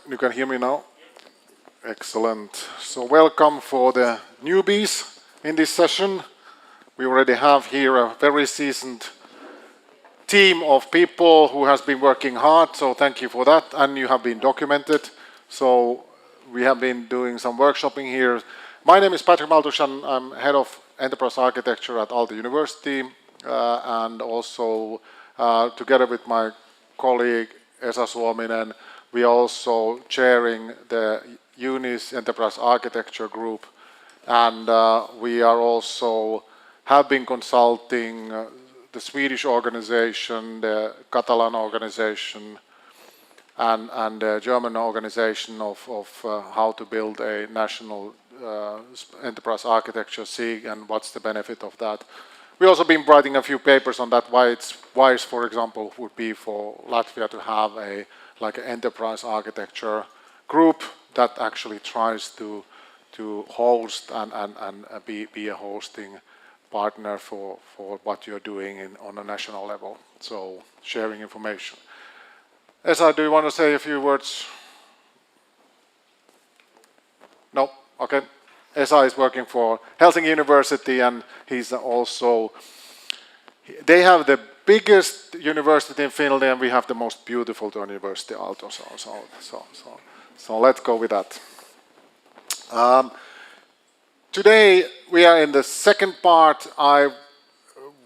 You can hear me now? Excellent. So welcome for the newbies in this session. We already have here a very seasoned team of people who has been working hard, so thank you for that, and you have been documented. So we have been doing some workshopping here. My name is Patrick Maltusz, and I'm head of enterprise architecture at Aalto University, and also together with my colleague Esa Suominen, we are also chairing the UNIS Enterprise Architecture Group, and we are also have been consulting the Swedish organization, the Catalan organization, and the German organization of how to build a national enterprise architecture SIG and what's the benefit of that. We've also been writing a few papers on that, why it's wise, for example, would be for Latvia to have an enterprise architecture group that actually tries to host and be a hosting partner for what you're doing on a national level. So sharing information. Esa, do you want to say a few words? No? Okay. Esa is working for Helsinki University, and he's also, they have the biggest university in Finland, and we have the most beautiful university, Aalto. So let's go with that. Today we are in the second part. I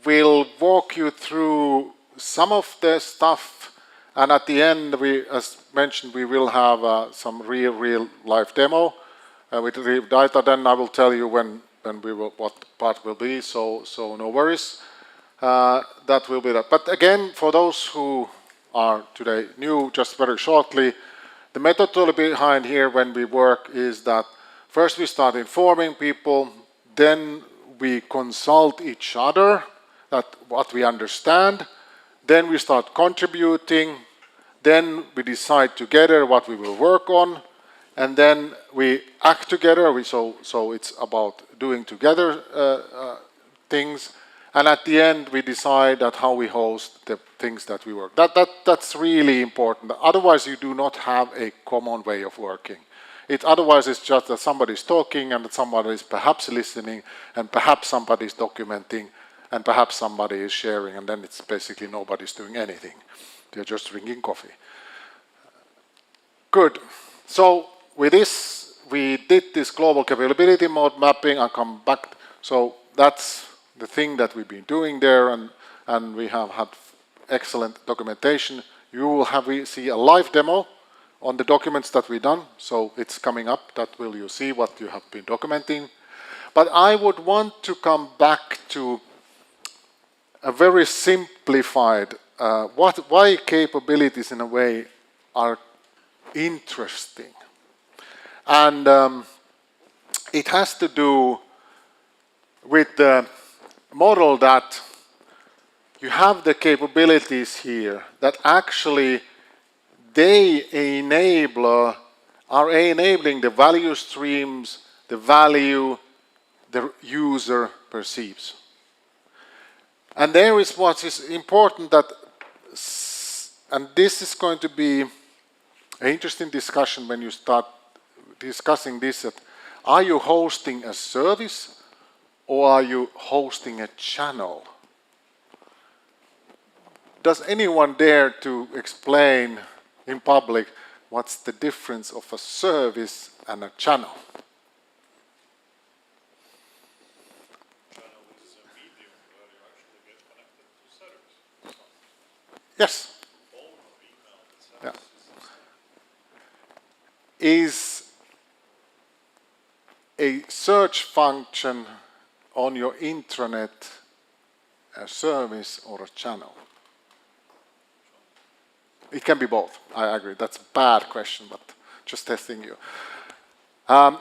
will walk you through some of the stuff, and at the end, as mentioned, we will have some real life demo with real data. Then I will tell you when what part will be. So no worries. That will be that. But again, for those who are today new, just very shortly, the methodology behind here when we work is that first we start informing people, then we consult each other, that what we understand, then we start contributing, then we decide together what we will work on, and then we act together, so it's about doing together things, and at the end we decide that how we host the things that we work. That's really important. Otherwise you do not have a common way of working. Otherwise it's just that somebody's talking and that somebody is perhaps listening and perhaps somebody is documenting and perhaps somebody is sharing, and then it's basically nobody's doing anything. They're just drinking coffee. Good. So with this, we did this global capability mode mapping. I'll come back. So that's the thing that we've been doing there, and we have had excellent documentation. You will see a live demo on the documents that we've done. So it's coming up. That will you see what you have been documenting. But I would want to come back to a very simplified, why capabilities in a way are interesting. And it has to do with the model that you have the capabilities here that actually are enabling the value streams, the value the user perceives. And there is what is important that, and this is going to be an interesting discussion when you start discussing this, that are you hosting a service or are you hosting a channel? Does anyone dare to explain in public what's the difference of a service and a channel? Channel is a medium where you actually get connected to service. Yes. Phone or email, etc. Yeah. Is a search function on your intranet a service or a channel? It can be both. I agree. That's a bad question, but just testing you. Why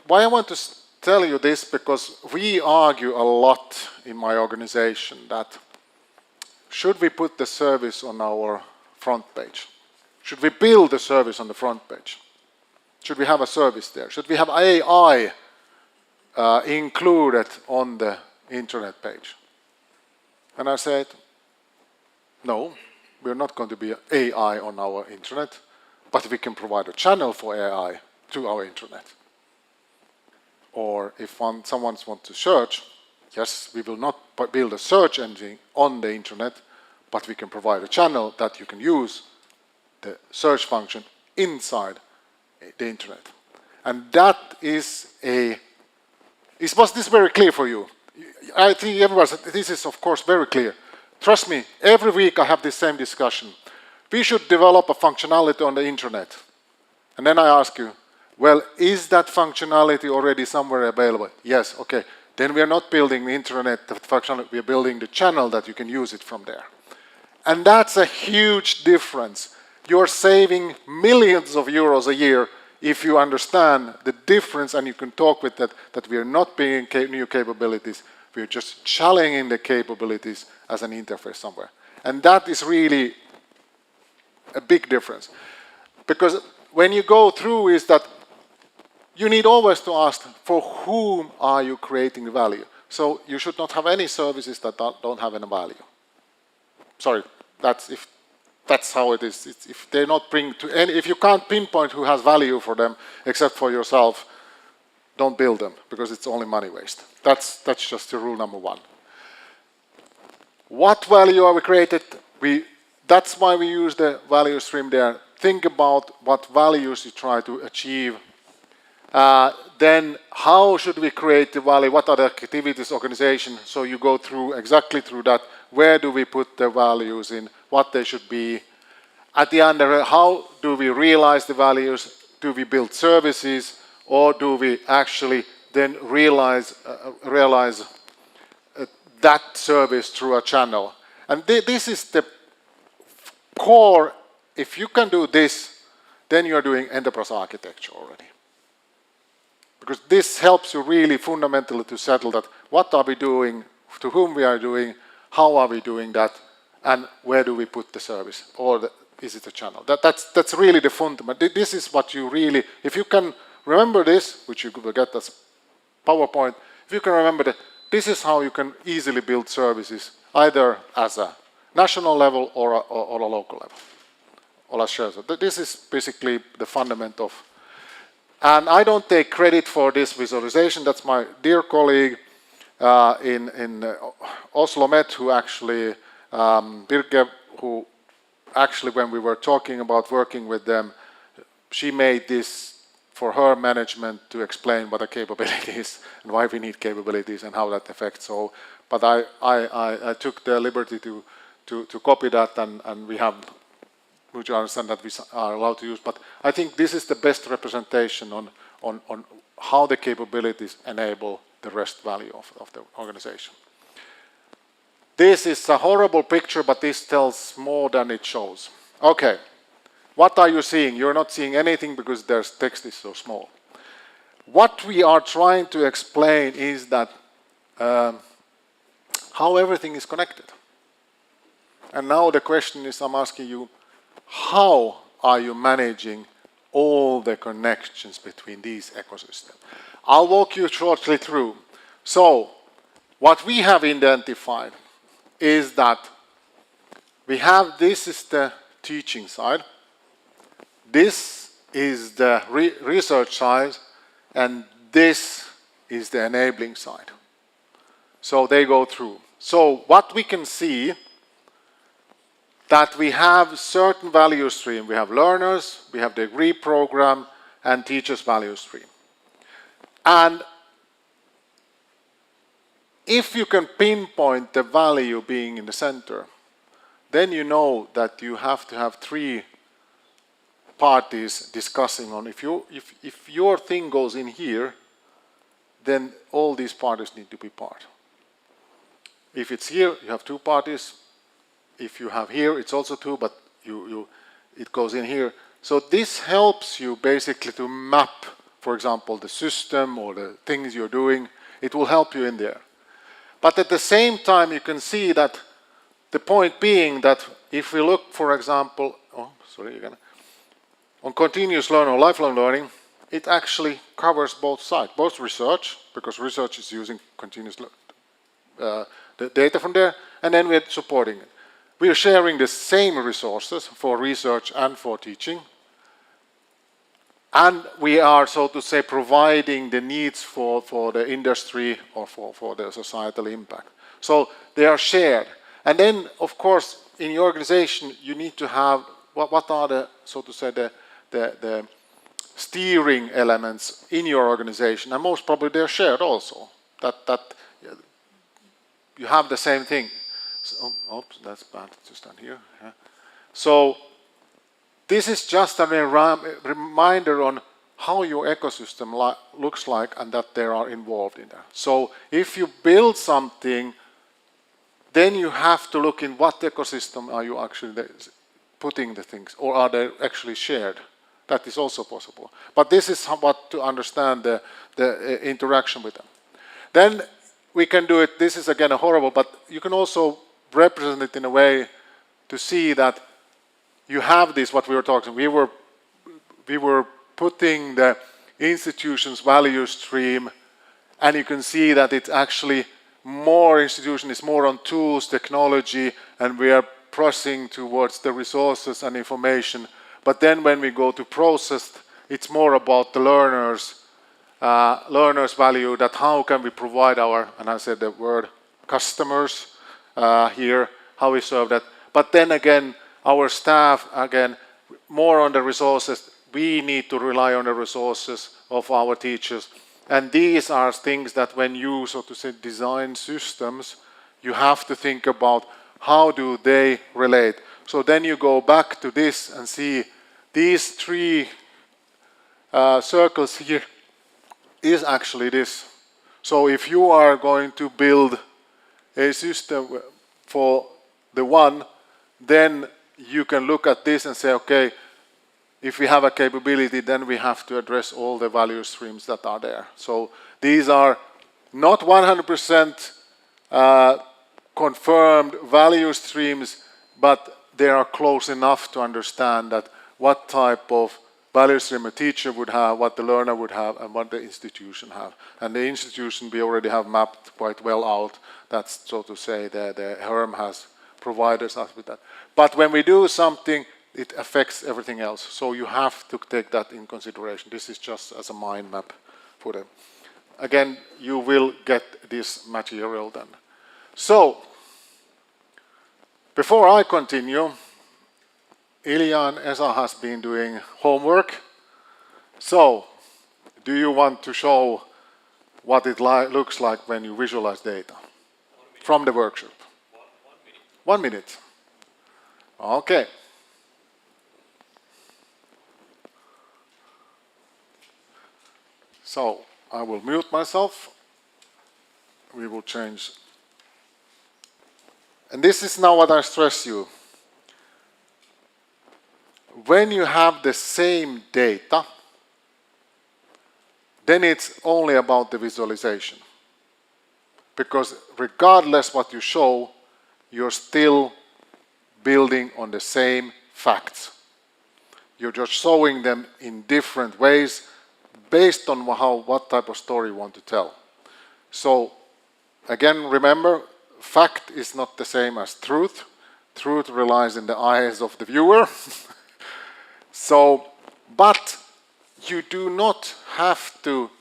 I want to tell you this, because we argue a lot in my organization that should we put the service on our front page? Should we build the service on the front page? Should we have a service there? Should we have AI included on the internet page? And I said, no. We're not going to be AI on our internet. but we can provide a channel for AI to our internet. Or if someone wants to search, yes, we will not build a search engine on the internet, but we can provide a channel that you can use the search function inside the internet. And that was this very clear for you? I think everyone said, this is of course very clear. Trust me, every week I have this same discussion. We should develop a functionality on the internet. And then I ask you, well, is that functionality already somewhere available? Yes, okay. Then we are not building the internet functionality, we are building the channel that you can use it from there. And that's a huge difference. You're saving millions of euros a year if you understand the difference and you can talk with that we are not building new capabilities, we are just challenging the capabilities as an interface somewhere. And that is really a big difference. Because when you go through is that you need always to ask for whom are you creating value. So you should not have any services that don't have any value. Sorry, that's how it is. If they not bring to any, if you can't pinpoint who has value for them except for yourself, don't build them because it's only money waste. That's just the rule number one. What value are we created? That's why we use the value stream there. Think about what values you try to achieve. Then how should we create the value? What are the activities, organization? So you go through exactly through that. Where do we put the values in? What they should be? At the end, how do we realize the values? Do we build services, or do we actually then realize that service through a channel? And this is the core. If you can do this, then you are doing enterprise architecture already. Because this helps you really fundamentally to settle that what are we doing, to whom we are doing, how are we doing that, and where do we put the service, or is it a channel? That's really the fundament. This is what you really, if you can remember this, which you will get as PowerPoint, if you can remember that this is how you can easily build services, either as a national level or a local level, or a shared. This is basically the fundament of. And I don't take credit for this visualization. That's my dear colleague in Oslo Met, who actually, Birke, who actually when we were talking about working with them, she made this for her management to explain what a capability is and why we need capabilities and how that affects. So, but I took the liberty to copy that, and we have, which you understand that we are allowed to use. But I think this is the best representation on how the capabilities enable the rest value of the organization. This is a horrible picture, but this tells more than it shows. Okay, what are you seeing? You're not seeing anything because their text is so small. What we are trying to explain is that how everything is connected. And now the question is, I'm asking you, how are you managing all the connections between these ecosystems? I'll walk you shortly through. So, what we have identified is that we have, this is the teaching side, this is the research side, and this is the enabling side. So they go through. So what we can see, that we have certain value stream. We have learners, we have the degree program, and teachers value stream. And if you can pinpoint the value being in the center, then you know that you have to have three parties discussing on if your thing goes in here, then all these parties need to be part. If it's here, you have two parties. If you have here, it's also two, but it goes in here. So this helps you basically to map, for example, the system or the things you're doing. It will help you in there. But at the same time, you can see that the point being that if we look, for example, on continuous learning or lifelong learning, it actually covers both sides, both research, because research is using continuous the data from there, and then we're supporting it. We are sharing the same resources for research and for teaching, And we are, so to say, providing the needs for the industry or for the societal impact. So they are shared. And then, of course, in your organization, you need to have, what are the, so to say, the steering elements in your organization, and most probably they're shared also. That you have the same thing. So, oops, that's bad to stand here. Yeah. So this is just a reminder on how your ecosystem looks like and that they are involved in that. So if you build something, then you have to look in what ecosystem are you actually putting the things, or are they actually shared? That is also possible. But this is what to understand the interaction with them. Then we can do it, this is again a horrible, but you can also represent it in a way to see that you have this, what we were talking, we were putting the institution's value stream, and you can see that it's actually more institution is more on tools, technology, and we are pressing towards the resources and information. But then when we go to process, it's more about the learners value, that how can we provide our, and I said the word customers here, how we serve that. But then again, our staff, again, more on the resources. We need to rely on the resources of our teachers. And these are things that when you, so to say, design systems, you have to think about how do they relate. So then you go back to this and see these three circles here is actually this. So if you are going to build a system for the one, then you can look at this and say, okay, if we have a capability, then we have to address all the value streams that are there. So these are not 100% confirmed value streams, but they are close enough to understand that what type of value stream a teacher would have, what the learner would have, and what the institution have. And the institution we already have mapped quite well out. That's, so to say, the HERM has provided us with that. But when we do something, it affects everything else. So you have to take that in consideration. This is just as a mind map for them. Again, you will get this material then. So, before I continue, Ilya and Esa has been doing homework. So, do you want to show what it looks like when you visualize data from the workshop? 1 minute. Okay. So I will mute myself. We will change. And this is now what I stress you. When you have the same data, then it's only about the visualization. Because regardless what you show, you're still building on the same facts. You're just showing them in different ways based on what type of story you want to tell. So, again, remember, fact is not the same as truth. Truth relies in the eyes of the viewer. So, but you do not have to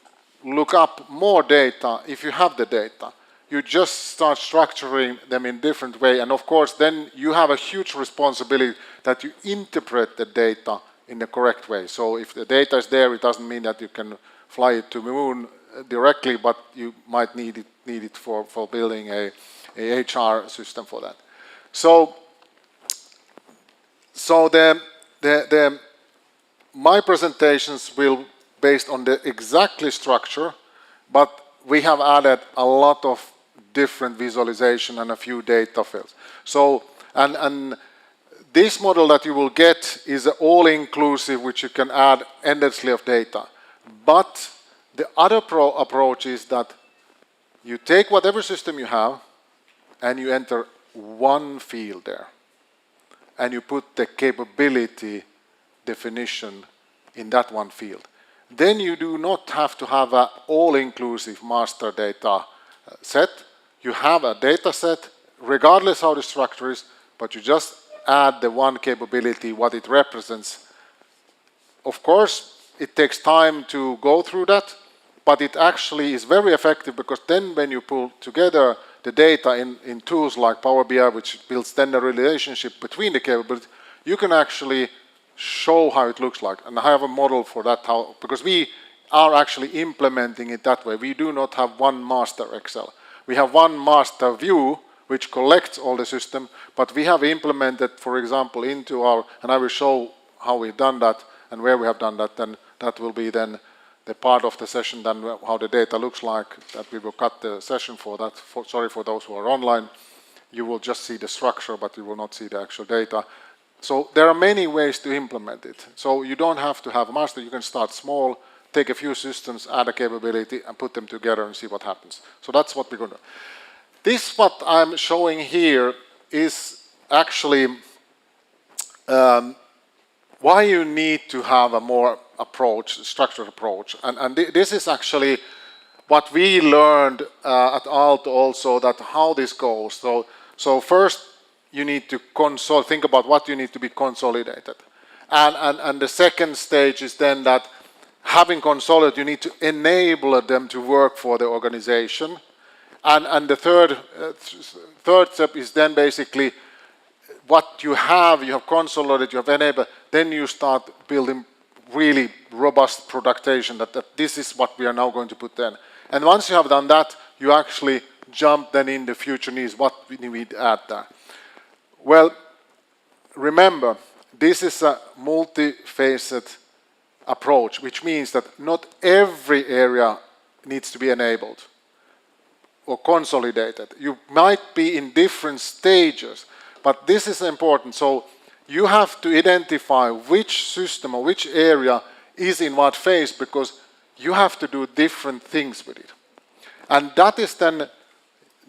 look up more data if you have the data. You just start structuring them in different way, and of course then you have a huge responsibility that you interpret the data in the correct way. So if the data is there, it doesn't mean that you can fly it to the moon directly, but you might need it for building a HR system for that. So my presentations will based on the exactly structure, but we have added a lot of different visualization and a few data fields. So, and this model that you will get is all-inclusive, which you can add endlessly of data. But the other approach is that you take whatever system you have and you enter one field there. And you put the capability definition in that one field. Then you do not have to have an all-inclusive master data set. You have a data set, regardless how the structure is, but you just add the one capability, what it represents. Of course, it takes time to go through that, but it actually is very effective because then when you pull together the data in tools like Power BI, which builds then the relationship between the capabilities, you can actually show how it looks like. And I have a model for that, because we are actually implementing it that way. We do not have one master Excel. We have one master view which collects all the system, but we have implemented, for example, into our, and I will show how we've done that and where we have done that, and that will be then the part of the session, then how the data looks like, that we will cut the session for that. Sorry for those who are online. You will just see the structure, but you will not see the actual data. So there are many ways to implement it. So you don't have to have a master. You can start small, take a few systems, add a capability, and put them together and see what happens. So that's what we're going to do. This, what I'm showing here, is actually why you need to have a more structured approach. And this is actually what we learned at Aalto also, that how this goes. So first, you need to think about what you need to be consolidated. And the second stage is then that having consolidated, you need to enable them to work for the organization. And the third step is then basically what you have consolidated, you have enabled, then you start building really robust productization, that this is what we are now going to put in. And once you have done that, you actually jump then in the future needs, what we need to add there. Well, remember, this is a multifaceted approach, which means that not every area needs to be enabled or consolidated. You might be in different stages, but this is important. So you have to identify which system or which area is in what phase, because you have to do different things with it. And that is then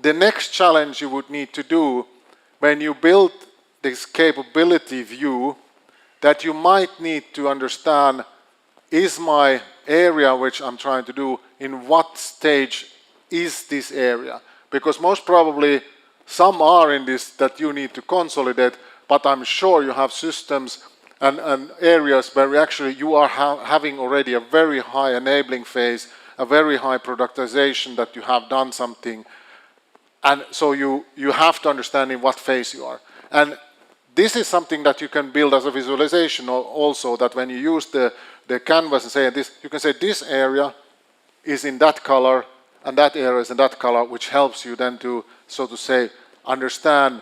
the next challenge you would need to do when you build this capability view, that you might need to understand, is my area which I'm trying to do, in what stage is this area? Because most probably some are in this that you need to consolidate, but I'm sure you have systems and areas where actually you are having already a very high enabling phase, a very high productization, that you have done something. And so you have to understand in what phase you are. And this is something that you can build as a visualization also, that when you use the canvas and say this, you can say this area is in that color and that area is in that color, which helps you then to, so to say, understand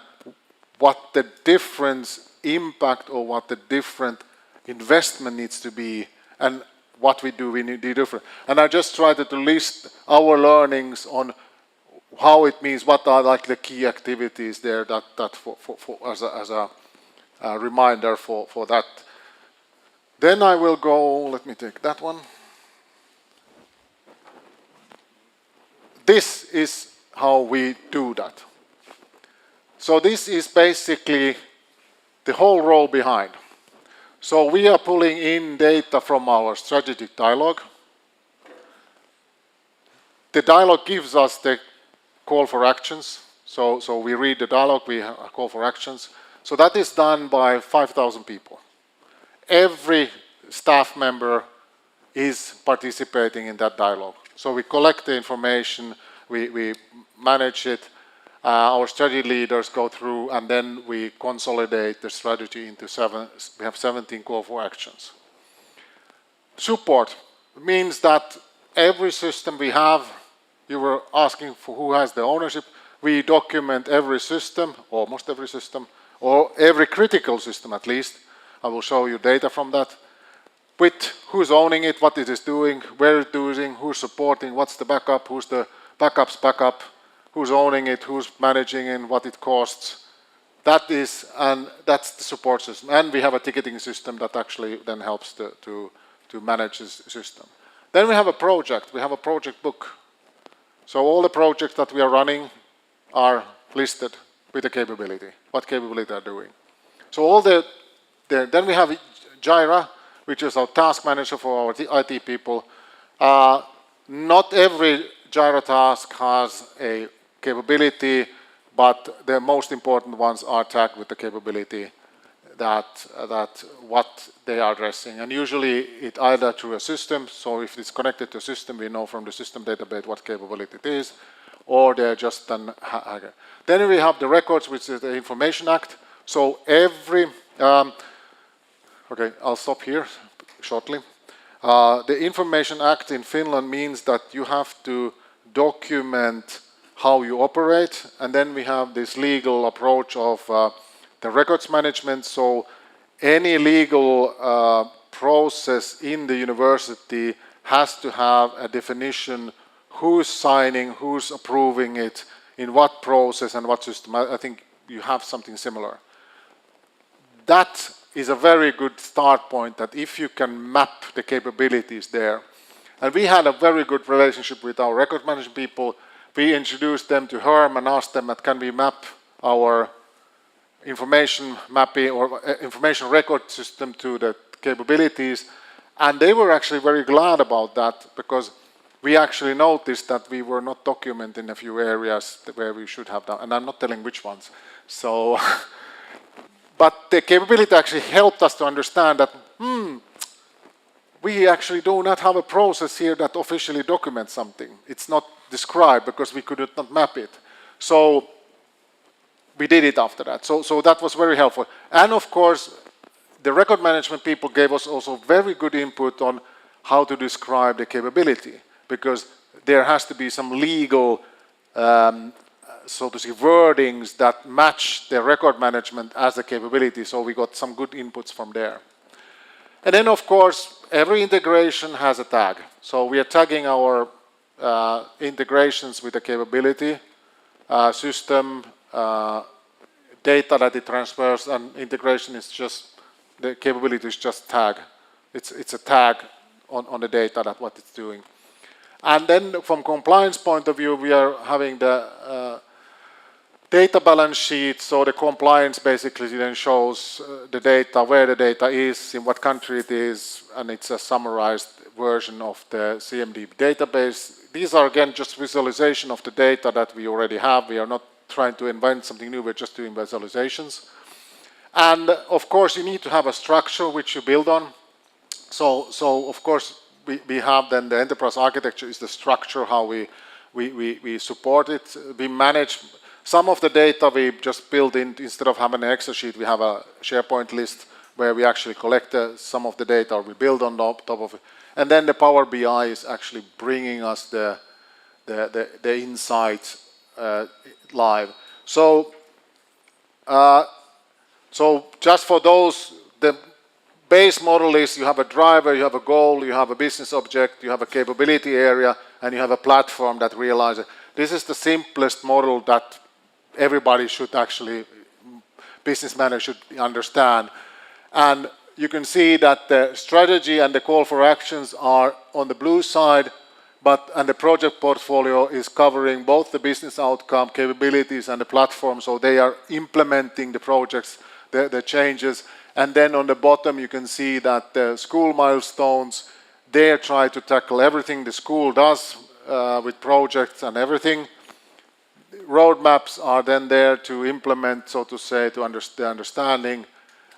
what the difference impact or what the different investment needs to be, and what we need to do different. And I just tried to list our learnings on how it means, what are like the key activities there, that as a reminder for that. Then I will go, let me take that one. This is how we do that. So this is basically the whole row behind. So we are pulling in data from our strategic dialogue. The dialogue gives us the call for actions. So we read the dialogue, we have a call for actions. So that is done by 5,000 people. Every staff member is participating in that dialogue. So we collect the information, we manage it, our strategy leaders go through, and then we consolidate the strategy into we have 17 call for actions. Support means that every system we have, you were asking for who has the ownership, we document every system, almost every system, or every critical system at least. I will show you data from that, with who's owning it, what it is doing, where it's doing, who's supporting, what's the backup, who's the backup's backup, who's owning it, who's managing it, what it costs. That is, and that's the support system. And we have a ticketing system that actually then helps to manage this system. Then we have a project book. So all the projects that we are running are listed with the capability, what capability they're doing. So all then we have Jira, which is our task manager for our IT people. Not every Jira task has a capability, but the most important ones are tagged with the capability. that what they are addressing. And usually it either through a system, so if it's connected to a system, we know from the system database what capability it is, or they're just an hacker. Then we have the records, which is the Information Act. So every, okay, I'll stop here shortly. The Information Act in Finland means that you have to document how you operate, and then we have this legal approach of the records management. So any legal process in the university has to have a definition: who's signing, who's approving it, in what process and what system. I think you have something similar. That is a very good start point, that if you can map the capabilities there. And we had a very good relationship with our record management people. We introduced them to HERM and asked them that can we map our information mapping or information record system to the capabilities. And they were actually very glad about that, because we actually noticed that we were not documenting a few areas where we should have done, and I'm not telling which ones. So, but the capability actually helped us to understand that, we actually do not have a process here that officially documents something. It's not described because we could not map it. So we did it after that. So that was very helpful. And of course, the record management people gave us also very good input on how to describe the capability, because there has to be some legal, so to say, wordings that match the record management as the capability. So we got some good inputs from there. And then, of course, every integration has a tag. So we are tagging our integrations with the capability, system, data that it transfers, and integration is just, the capability is just tag. It's a tag on the data that what it's doing. And then from compliance point of view, we are having the data balance sheet. So the compliance basically then shows the data, where the data is, in what country it is, and it's a summarized version of the CMD database. These are again just visualization of the data that we already have. We are not trying to invent something new, we're just doing visualizations. And of course you need to have a structure which you build on. So of course we have then the enterprise architecture is the structure, how we support it. We manage some of the data we just build in. Instead of having an Excel sheet, we have a SharePoint list where we actually collect some of the data, or we build on top of it. And then the Power BI is actually bringing us the insights live. So just for those, the base model is you have a driver, you have a goal, you have a business object, you have a capability area, and you have a platform that realizes. This is the simplest model that everybody should actually, business manager should understand. And you can see that the strategy and the call for actions are on the blue side, and the project portfolio is covering both the business outcome, capabilities, and the platform. So they are implementing the projects, the changes. And then on the bottom, you can see that the school milestones, they try to tackle everything the school does with projects and everything. Roadmaps are then there to implement, so to say, to the understanding.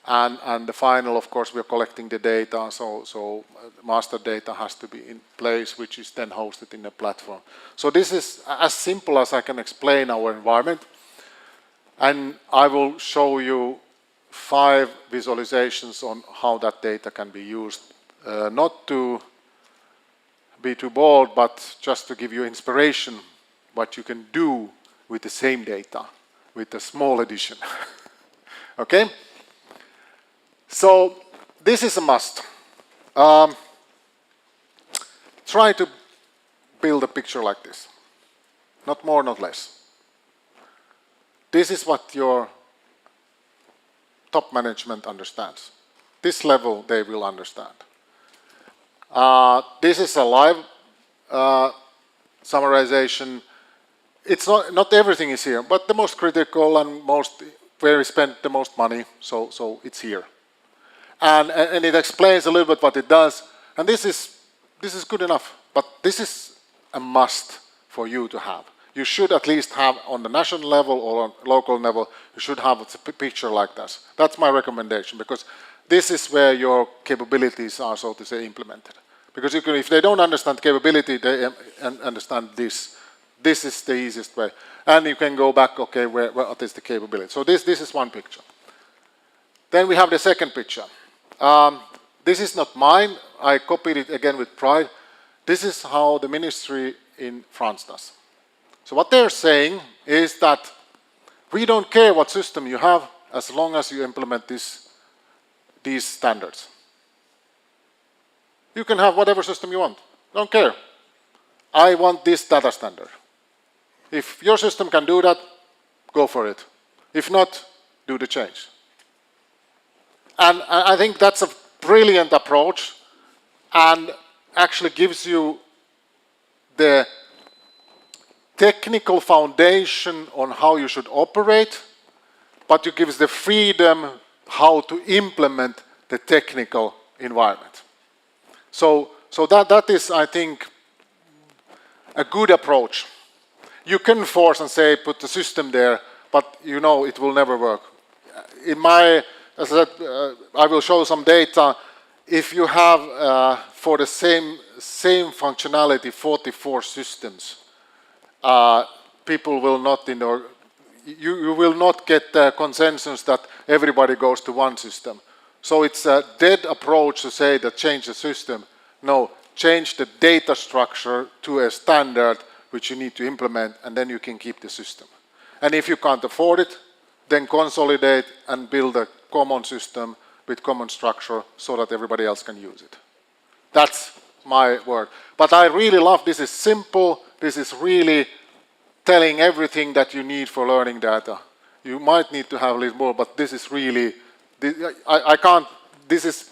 And the final, of course, we are collecting the data. So master data has to be in place, which is then hosted in the platform. So this is as simple as I can explain our environment. And I will show you 5 visualizations on how that data can be used. Not to be too bold, but just to give you inspiration what you can do with the same data, with a small addition. Okay? So this is a must. Try to build a picture like this. Not more, not less. This is what your top management understands. This level they will understand. This is a live summarization. It's not everything is here, but the most critical and most where we spend the most money, so it's here. And it explains a little bit what it does. And this is good enough, but this is a must for you to have. you should at least have on the national level or on local level, you should have a picture like this. That's my recommendation, because this is where your capabilities are, so to say, implemented. Because you can, if they don't understand capability, they understand this. This is the easiest way. And you can go back, okay, what is the capability? So this is one picture. Then we have the second picture. This is not mine. I copied it again with pride. This is how the ministry in France does. So what they're saying is that we don't care what system you have as long as you implement these standards. You can have whatever system you want. Don't care. I want this data standard. If your system can do that, go for it. If not, do the change. And I think that's a brilliant approach and actually gives you the technical foundation on how you should operate, but it gives the freedom how to implement the technical environment. So that is, I think, a good approach. You can force and say, put the system there, but you know it will never work. In my, as I said, I will show some data. If you have, for the same functionality, 44 systems, people will not, you will not get the consensus that everybody goes to one system. So it's a dead approach to say that change the system. No, change the data structure to a standard which you need to implement, and then you can keep the system. And if you can't afford it, then consolidate and build a common system with common structure so that everybody else can use it. That's my word. But I really love, this is simple, this is really telling everything that you need for learning data. You might need to have a little more, but this is really, I can't, this is,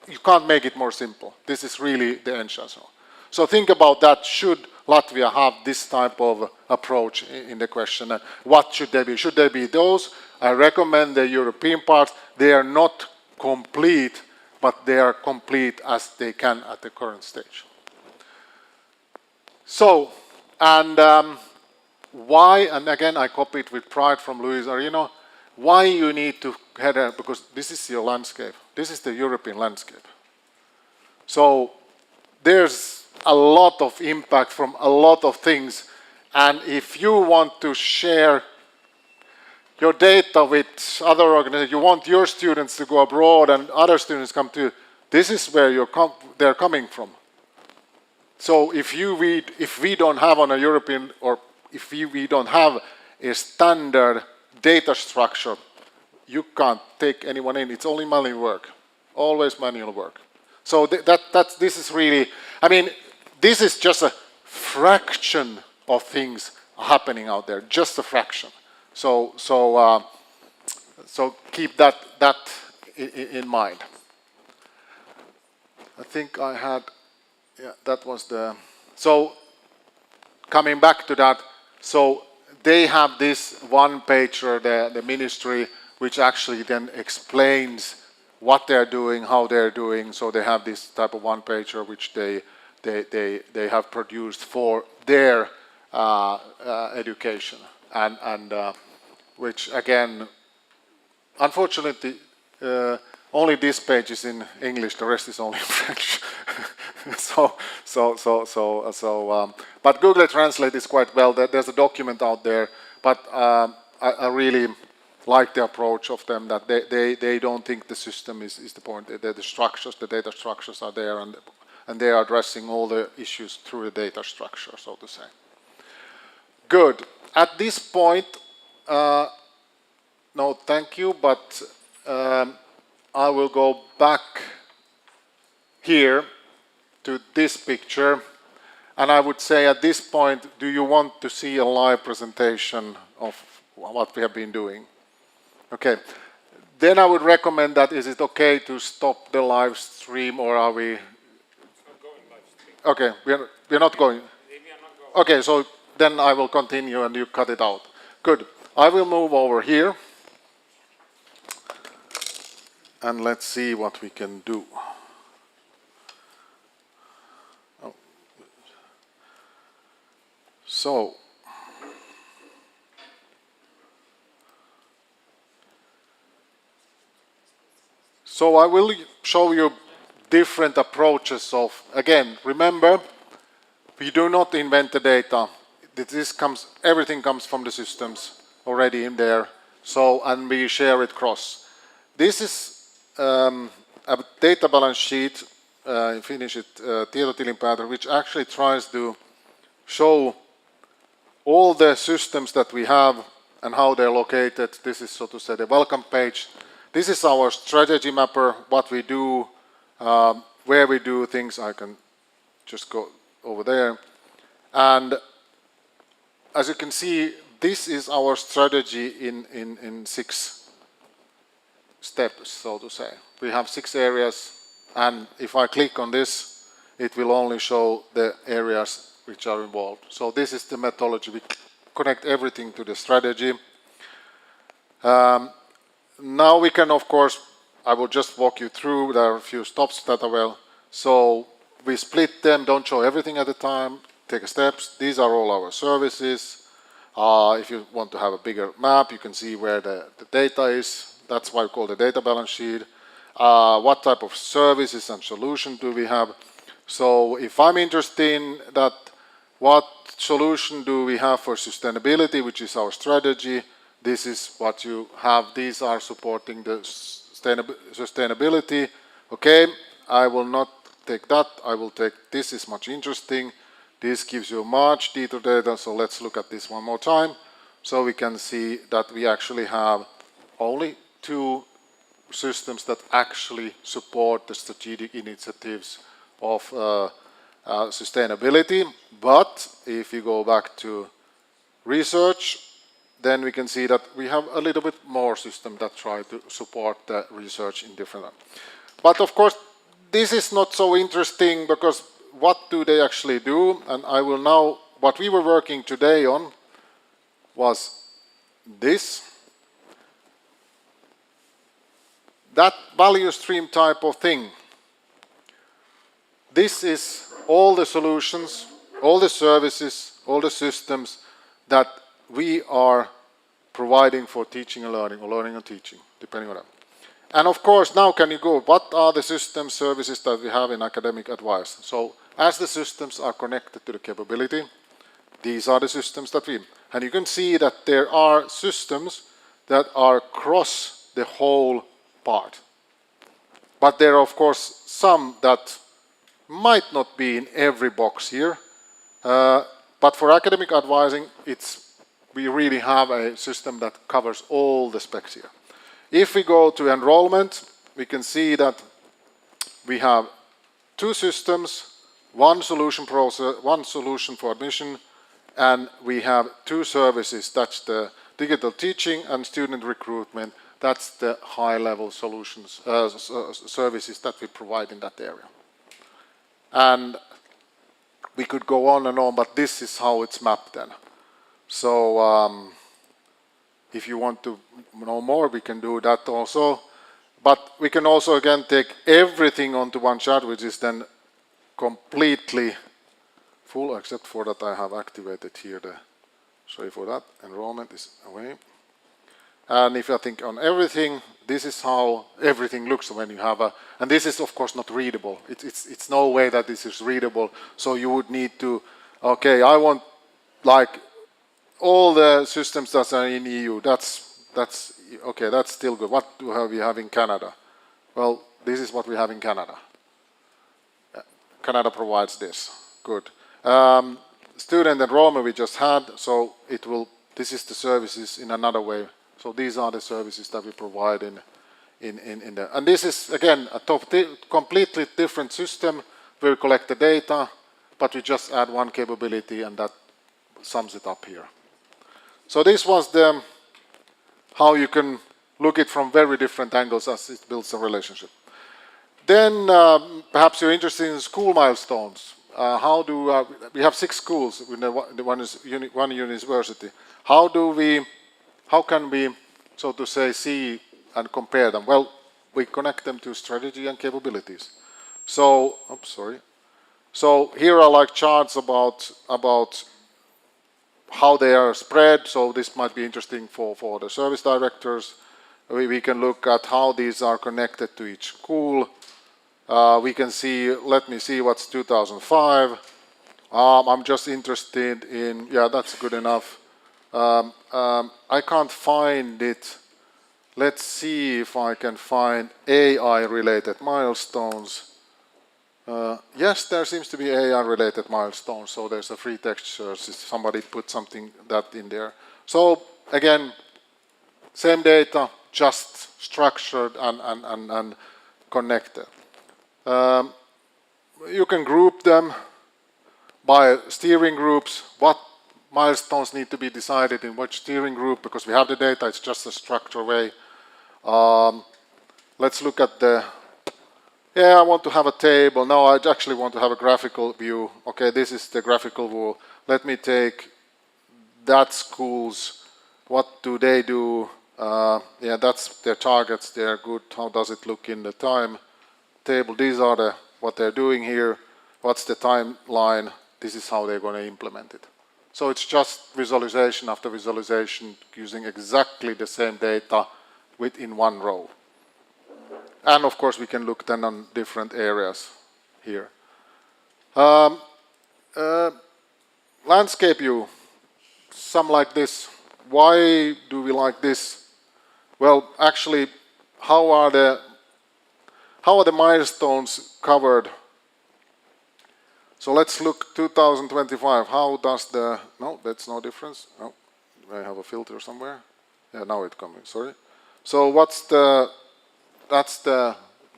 you can't make it more simple. This is really the essential. So think about that. Should Latvia have this type of approach in the question? And what should they be? Should they be those? I recommend the European parts. They are not complete, but they are complete as they can at the current stage. So, and why, and again I copied with pride from Luis Arino, why you need to head out, because this is your landscape. This is the European landscape. So there's a lot of impact from a lot of things, and if you want to share your data with other organizations, you want your students to go abroad and other students come to you, this is where they're coming from. So if we don't have on a European, or if we don't have a standard data structure, you can't take anyone in. It's only manual work, always manual work. So this is really, I mean, this is just a fraction of things happening out there, just a fraction. So keep that in mind. I think I had, yeah, that was the, so coming back to that, so they have this one-pager, the ministry, which actually then explains what they're doing, how they're doing. So they have this type of one-pager which they have produced for their education, and which again, unfortunately, only this page is in English. The rest is only in French. But Google Translate is quite well. There's a document out there, but I really like the approach of them, that they don't think the system is the point. The structures, the data structures are there, and they are addressing all the issues through the data structure, so to say. Good. At this point, no, thank you, but I will go back here to this picture, and I would say at this point, do you want to see a live presentation of what we have been doing? Okay, then I would recommend that, is it okay to stop the live stream, or are we? It's not going live stream. Okay, we're not going. We are not going. Okay, so then I will continue and you cut it out. Good. I will move over here. And let's see what we can do. Oh. So, So I will show you different approaches of, again, remember, we do not invent the data. Everything comes from the systems already in there. So, and we share it cross. This is a data balance sheet, in Finnish tietotilinpäätö, which actually tries to show all the systems that we have and how they're located. This is, so to say, the welcome page. This is our strategy mapper, what we do, where we do things. I can just go over there. And as you can see, this is our strategy in 6 steps, so to say. We have 6 areas, and if I click on this, it will only show the areas which are involved. So this is the methodology. We connect everything to the strategy. Now we can, of course, I will just walk you through. There are a few stops that are well. So we split them, don't show everything at a time, take steps. These are all our services. If you want to have a bigger map, you can see where the data is. That's why we call the data balance sheet. What type of services and solution do we have? So if I'm interested in that, what solution do we have for sustainability, which is our strategy? This is what you have. These are supporting the sustainability. Okay, I will not take that. I will take this. Is much interesting. This gives you much detailed data. So let's look at this one more time. So we can see that we actually have only 2 systems that actually support the strategic initiatives of sustainability. But if you go back to research, then we can see that we have a little bit more systems that try to support the research in different. But of course, this is not so interesting because what do they actually do? And I will now, what we were working today on was this. That value stream type of thing. This is all the solutions, all the services, all the systems that we are providing for teaching and learning, or learning and teaching, depending on that. And of course, now can you go, what are the system services that we have in academic advice? So as the systems are connected to the capability, these are the systems that we, and you can see that there are systems that are across the whole part. But there are of course some that might not be in every box here. But for academic advising, we really have a system that covers all the specs here. If we go to enrollment, we can see that we have 2 systems, 1 solution process, 1 solution for admission, and we have 2 services. That's the digital teaching and student recruitment. That's the high-level solutions, services that we provide in that area. And we could go on and on, but this is how it's mapped then. So if you want to know more, we can do that also. But we can also again take everything onto one chart, which is then completely full, except for that I have activated here the, sorry for that, enrollment is away. And if I think on everything, this is how everything looks when you have a, and this is of course not readable. It's no way that this is readable. So you would need to, okay, I want like all the systems that are in EU. That's okay. That's still good. What do we have in Canada? Well, this is what we have in Canada. Canada provides this. Good. Student enrollment we just had. So it will. This is the services in another way. So these are the services that we provide in there. And this is again a completely different system where we collect the data, but we just add one capability, and that sums it up here. So this was the how you can look it from very different angles as it builds a relationship. Then perhaps you're interested in school milestones. How do we have 6 schools? One is one university. How can we, so to say, see and compare them? Well, we connect them to strategy and capabilities. So, oops, sorry. So here are like charts about how they are spread. So this might be interesting for the service directors. We can look at how these are connected to each school. We can see, let me see what's 2005. I'm just interested in, yeah, that's good enough. I can't find it. Let's see if I can find AI-related milestones. Yes, there seems to be AI-related milestones, so there's a free text search if somebody put something that in there. So again, same data, just structured and connected. You can group them by steering groups. What milestones need to be decided in which steering group, because we have the data, it's just a structured way. Let's look at the, I want to have a table. No, I actually want to have a graphical view. Okay, this is the graphical view. Let me take that schools, what do they do? Yeah, that's their targets, they're good. How does it look in the time table? These are what they're doing here. What's the timeline? This is how they're going to implement it. So it's just visualization after visualization using exactly the same data within one row. And of course we can look then on different areas here. Landscape view, some like this. Why do we like this? Well, actually, how are the milestones covered? So let's look 2025. How does the, no, that's no difference. No, I have a filter somewhere. Yeah, now it's coming, sorry. So what's the, that's the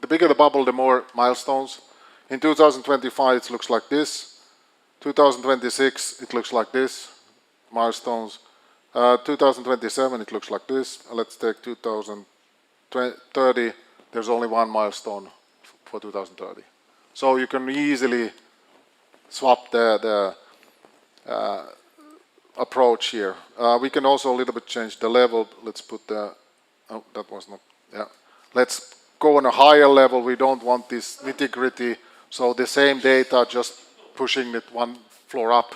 bigger the bubble, the more milestones. In 2025, it looks like this. 2026, it looks like this, milestones. 2027, it looks like this. Let's take 2030. There's only one milestone for 2030. So you can easily swap the approach here. We can also a little bit change the level. Let's put the, oh, that was not, yeah. Let's go on a higher level. We don't want this nitty-gritty. So the same data, just pushing it one floor up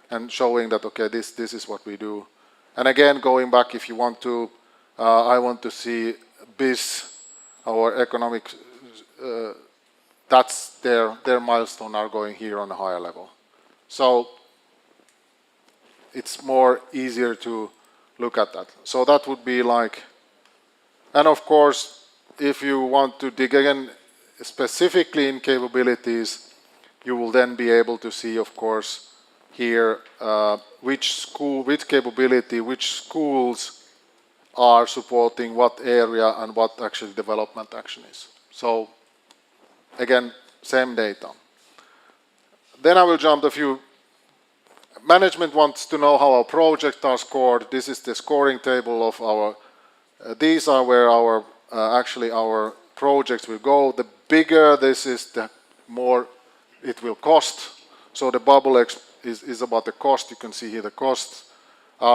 and showing that, okay, this is what we do. And again, going back, if you want to, I want to see BIS, our economic, that's their milestone are going here on a higher level. So it's more easier to look at that. So that would be like, and of course, if you want to dig again specifically in capabilities, you will then be able to see, of course, here which school, which capability, which schools are supporting what area and what actually development action is. So again, same data. Then I will jump a few. Management wants to know how our projects are scored. This is the scoring table of our, these are where our, actually our projects will go. The bigger this is, the more it will cost. So the bubble is about the cost. You can see here the cost.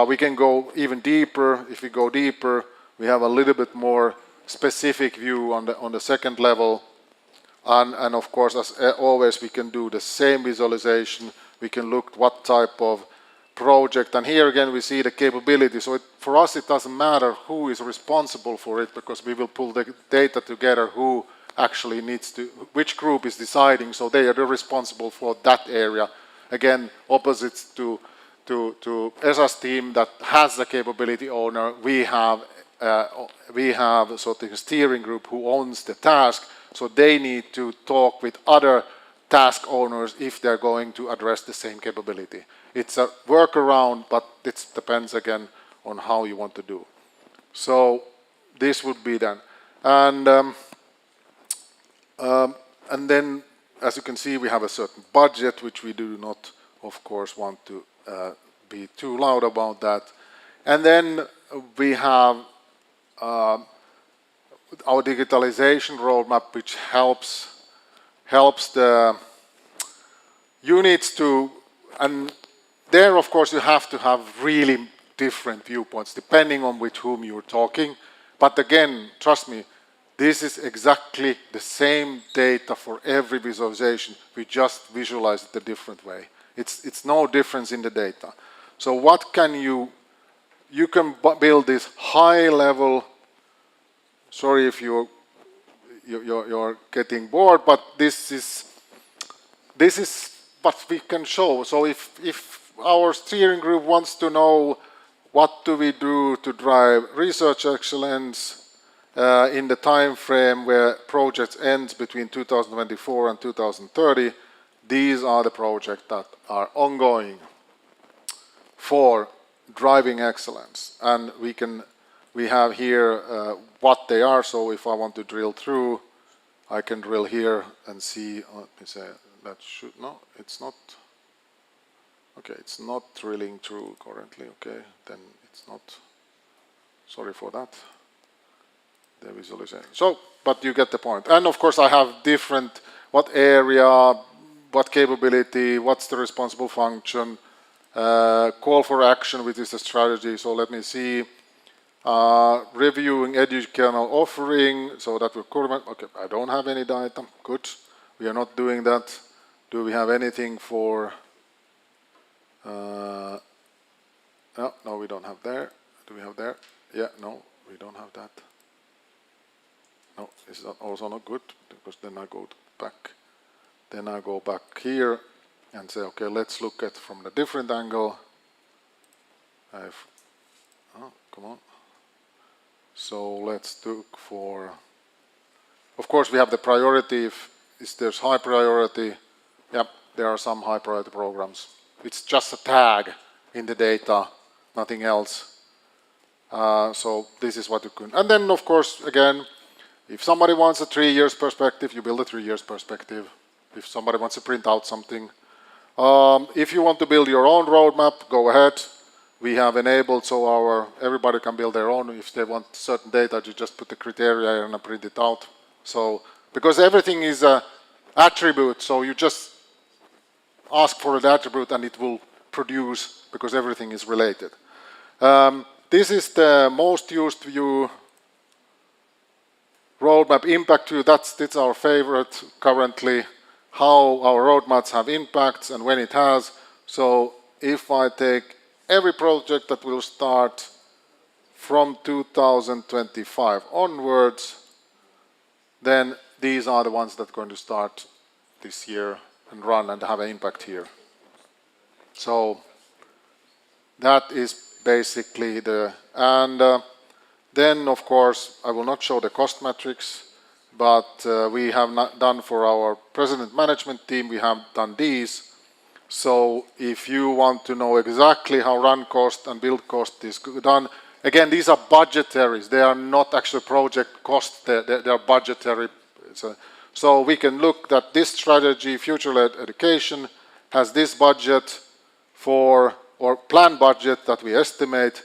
We can go even deeper. If we go deeper, we have a little bit more specific view on the second level. And of course, as always, we can do the same visualization. We can look what type of project. And here again, we see the capability. So for us, it doesn't matter who is responsible for it, because we will pull the data together who actually needs to, which group is deciding. So they are responsible for that area. Again, opposites to ESA's team that has a capability owner. We have sort of a steering group who owns the task. So they need to talk with other task owners if they're going to address the same capability. It's a workaround, but it depends again on how you want to do. So this would be done. And then, as you can see, we have a certain budget, which we do not, of course, want to be too loud about that. And then we have our digitalization roadmap, which helps the units to, and there, of course, you have to have really different viewpoints depending on with whom you're talking. But again, trust me, this is exactly the same data for every visualization. We just visualize it a different way. It's no difference in the data. So what can you can build this high level sorry if you're getting bored, but this is what we can show. So if our steering group wants to know what do we do to drive research excellence in the time frame where projects ends between 2024 and 2030, these are the projects that are ongoing for driving excellence. And we have here what they are. So if I want to drill through, I can drill here and see. Let me say that should no, it's not. Okay, it's not drilling through currently. Okay, then it's not. Sorry for that. The visualization. So, but you get the point. And of course, I have different what area, what capability, what's the responsible function, call for action, which is the strategy. So let me see. Reviewing educational offering, so that requirement. Okay, I don't have any data. Good. We are not doing that. Do we have anything for? No, we don't have there. Do we have there? Yeah, no, we don't have that. No, it's also not good because then I go back. Then I go back here and say, okay, let's look at from a different angle. Come on. So let's look for. Of course, we have the priority. If there's high priority, yep, there are some high priority programs. It's just a tag in the data, nothing else. So this is what you can. And then, of course, again, if somebody wants a 3 years perspective, you build a 3 years perspective. If somebody wants to print out something. If you want to build your own roadmap, go ahead. We have enabled so everybody can build their own. If they want certain data, you just put the criteria and print it out. So, because everything is an attribute, so you just ask for an attribute and it will produce because everything is related. This is the most used view. Roadmap impact view, that's our favorite currently. How our roadmaps have impacts and when it has. So if I take every project that will start from 2025 onwards, then these are the ones that are going to start this year and run and have an impact here. So that is basically and then of course I will not show the cost matrix, but we have not done for our president management team, we have done these. So if you want to know exactly how run cost and build cost is done, again, these are budgetaries. They are not actually project costs. They are budgetary. So we can look that this strategy, future-led education, has this budget for, or plan budget that we estimate,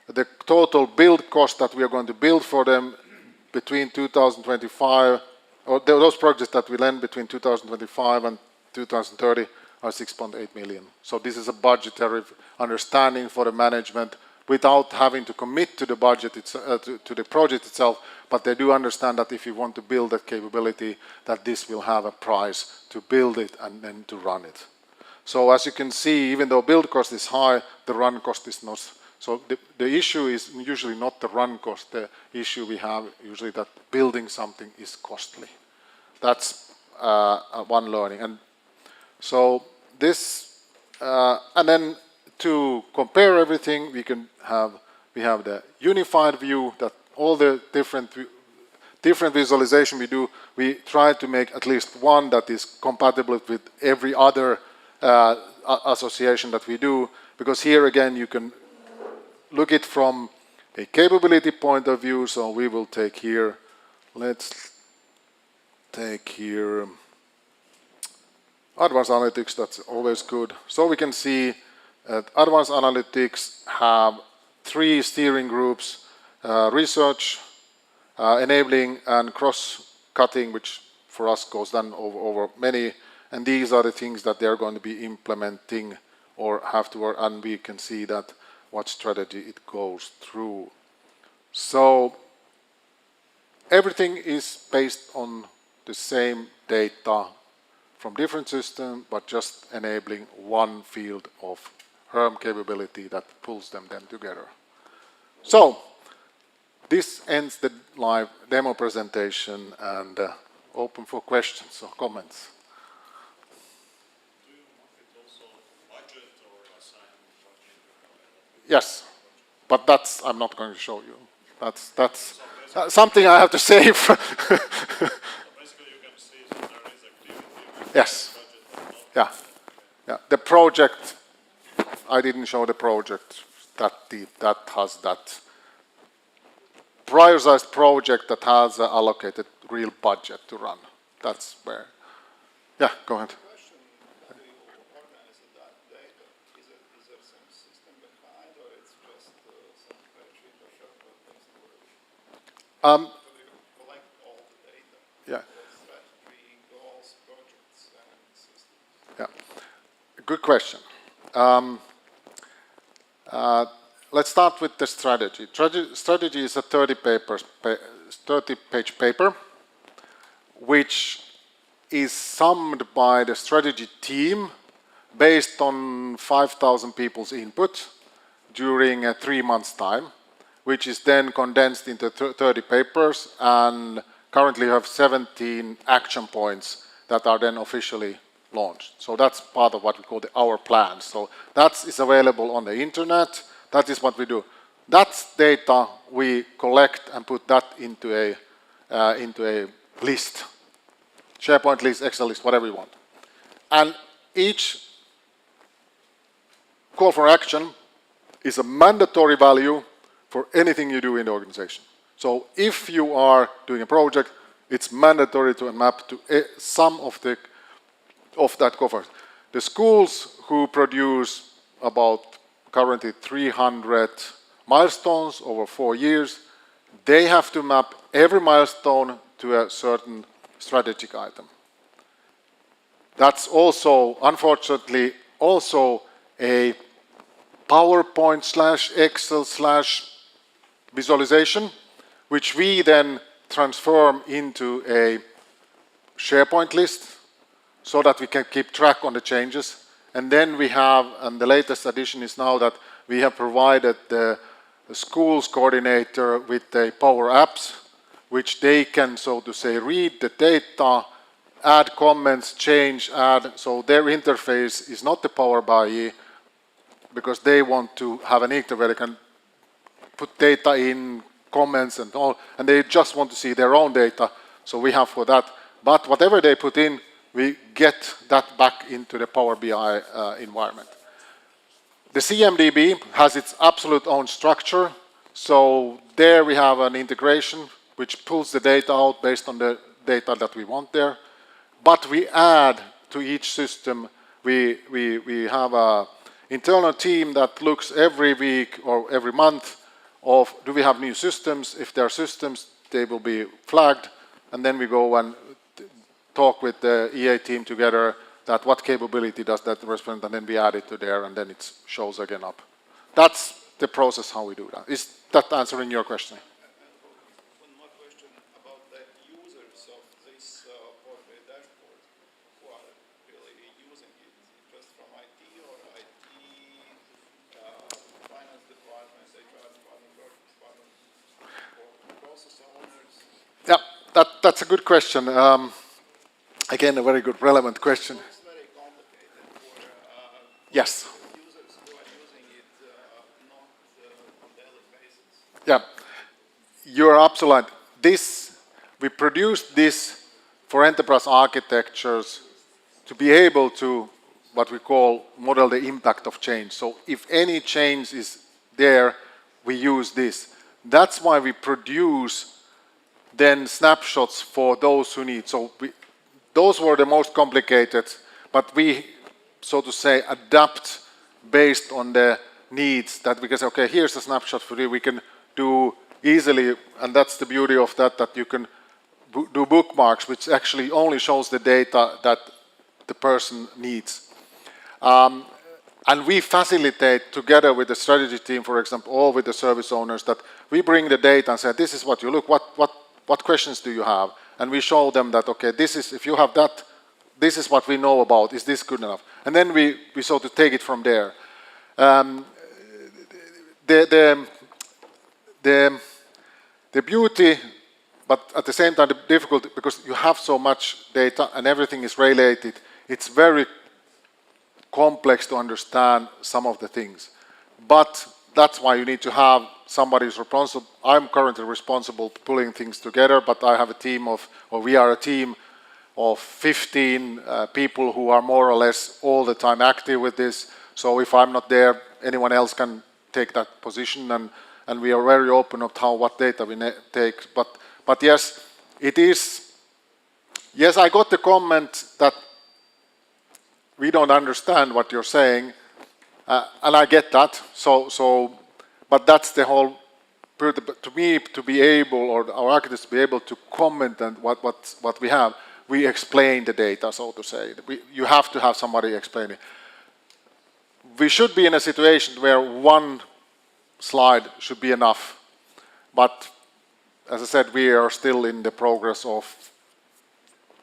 the total build cost that we are going to build for them between 2025, or those projects that will end between 2025 and 2030 are 6.8 million. So this is a budgetary understanding for the management without having to commit to the budget, to the project itself, but they do understand that if you want to build that capability, that this will have a price to build it and then to run it. So as you can see, even though build cost is high, the run cost is not. So the issue is usually not the run cost. The issue we have usually that building something is costly. That's one learning. And so this, and then to compare everything, we have the unified view that all the different visualization we do, we try to make at least one that is compatible with every other association that we do, because here again you can look it from a capability point of view. So we will take here, let's take here advanced analytics, that's always good. So we can see that advanced analytics have 3 steering groups, research, enabling and cross-cutting, which for us goes then over many, and these are the things that they're going to be implementing or have to work, and we can see that what strategy it goes through. So everything is based on the same data from different systems, but just enabling one field of HERM capability that pulls them then together. So this ends the live demo presentation and open for questions or comments. Do you want it also budget or assign budget? Yes, but that's I'm not going to show you. That's something I have to save. So basically you can see that there is activity. Yes. Budget or not. Yeah. The project, I didn't show the project that deep. That has that prioritized project that has allocated real budget to run. That's where. Yeah, go ahead. Question, how do you organize that data? Is there some system behind, or it's just some spreadsheet or SharePoint-based storage? How do you collect all the data? Yeah. Strategy, goals, projects, and systems. Yeah. Good question. Let's start with the strategy. Strategy is a 30-page paper, which is summed by the strategy team based on 5,000 people's input during a 3 months' time, which is then condensed into 30 papers, and currently you have 17 action points that are then officially launched. So that's part of what we call our plan. So that is available on the internet. That is what we do. That's data we collect and put that into a list. SharePoint list, Excel list, whatever you want. And each call for action is a mandatory value for anything you do in the organization. So if you are doing a project, it's mandatory to map to some of that cover. The schools who produce about currently 300 milestones over 4 years, they have to map every milestone to a certain strategic item. That's also, unfortunately, also a PowerPoint / Excel / visualization, which we then transform into a SharePoint list so that we can keep track on the changes. And then we have, and the latest addition is now that we have provided the schools coordinator with the Power Apps, which they can, so to say, read the data, add comments, change, add. So their interface is not the Power BI, because they want to have an interface where they can put data in, comments and all, and they just want to see their own data. So we have for that. But whatever they put in, we get that back into the Power BI environment. The CMDB has its absolute own structure. So there we have an integration which pulls the data out based on the data that we want there. But we add to each system, we have an internal team that looks every week or every month of, do we have new systems? If there are systems, they will be flagged. And then we go and talk with the EA team together that what capability does that represent, and then we add it to there, and then it shows again up. That's the process how we do that. Is that answering your question? One more question about the users of this Power BI dashboard. Who are really using it? Just from IT or IT, finance department, HR department, work department, or process owners? Yeah, that's a good question. Again, a very good, relevant question. It's very complicated for Yes. users who are using it not on daily basis. Yeah, you're absolutely right. We produced this for enterprise architectures to be able to, what we call, model the impact of change. So if any change is there, we use this. That's why we produce then snapshots for those who need. So those were the most complicated, but we, so to say, adapt based on the needs that we can say, okay, here's a snapshot for you. We can do easily, and that's the beauty of that you can do bookmarks, which actually only shows the data that the person needs. And we facilitate together with the strategy team, for example, or with the service owners, that we bring the data and say, this is what you look, what questions do you have? And we show them that, okay, this is, if you have that, this is what we know about, is this good enough? And then we sort of take it from there. the beauty, but at the same time the difficulty, because you have so much data and everything is related, it's very complex to understand some of the things. But that's why you need to have somebody who's responsible. I'm currently responsible for pulling things together, but I have a team of, or we are a team of 15 people who are more or less all the time active with this. So if I'm not there, anyone else can take that position, and we are very open of what data we take. But yes, it is. Yes, I got the comment that we don't understand what you're saying, and I get that. But that's the whole. To me, to be able, or our architects to be able to comment on what we have, we explain the data, so to say. You have to have somebody explain it. We should be in a situation where one slide should be enough, but as I said, we are still in the progress of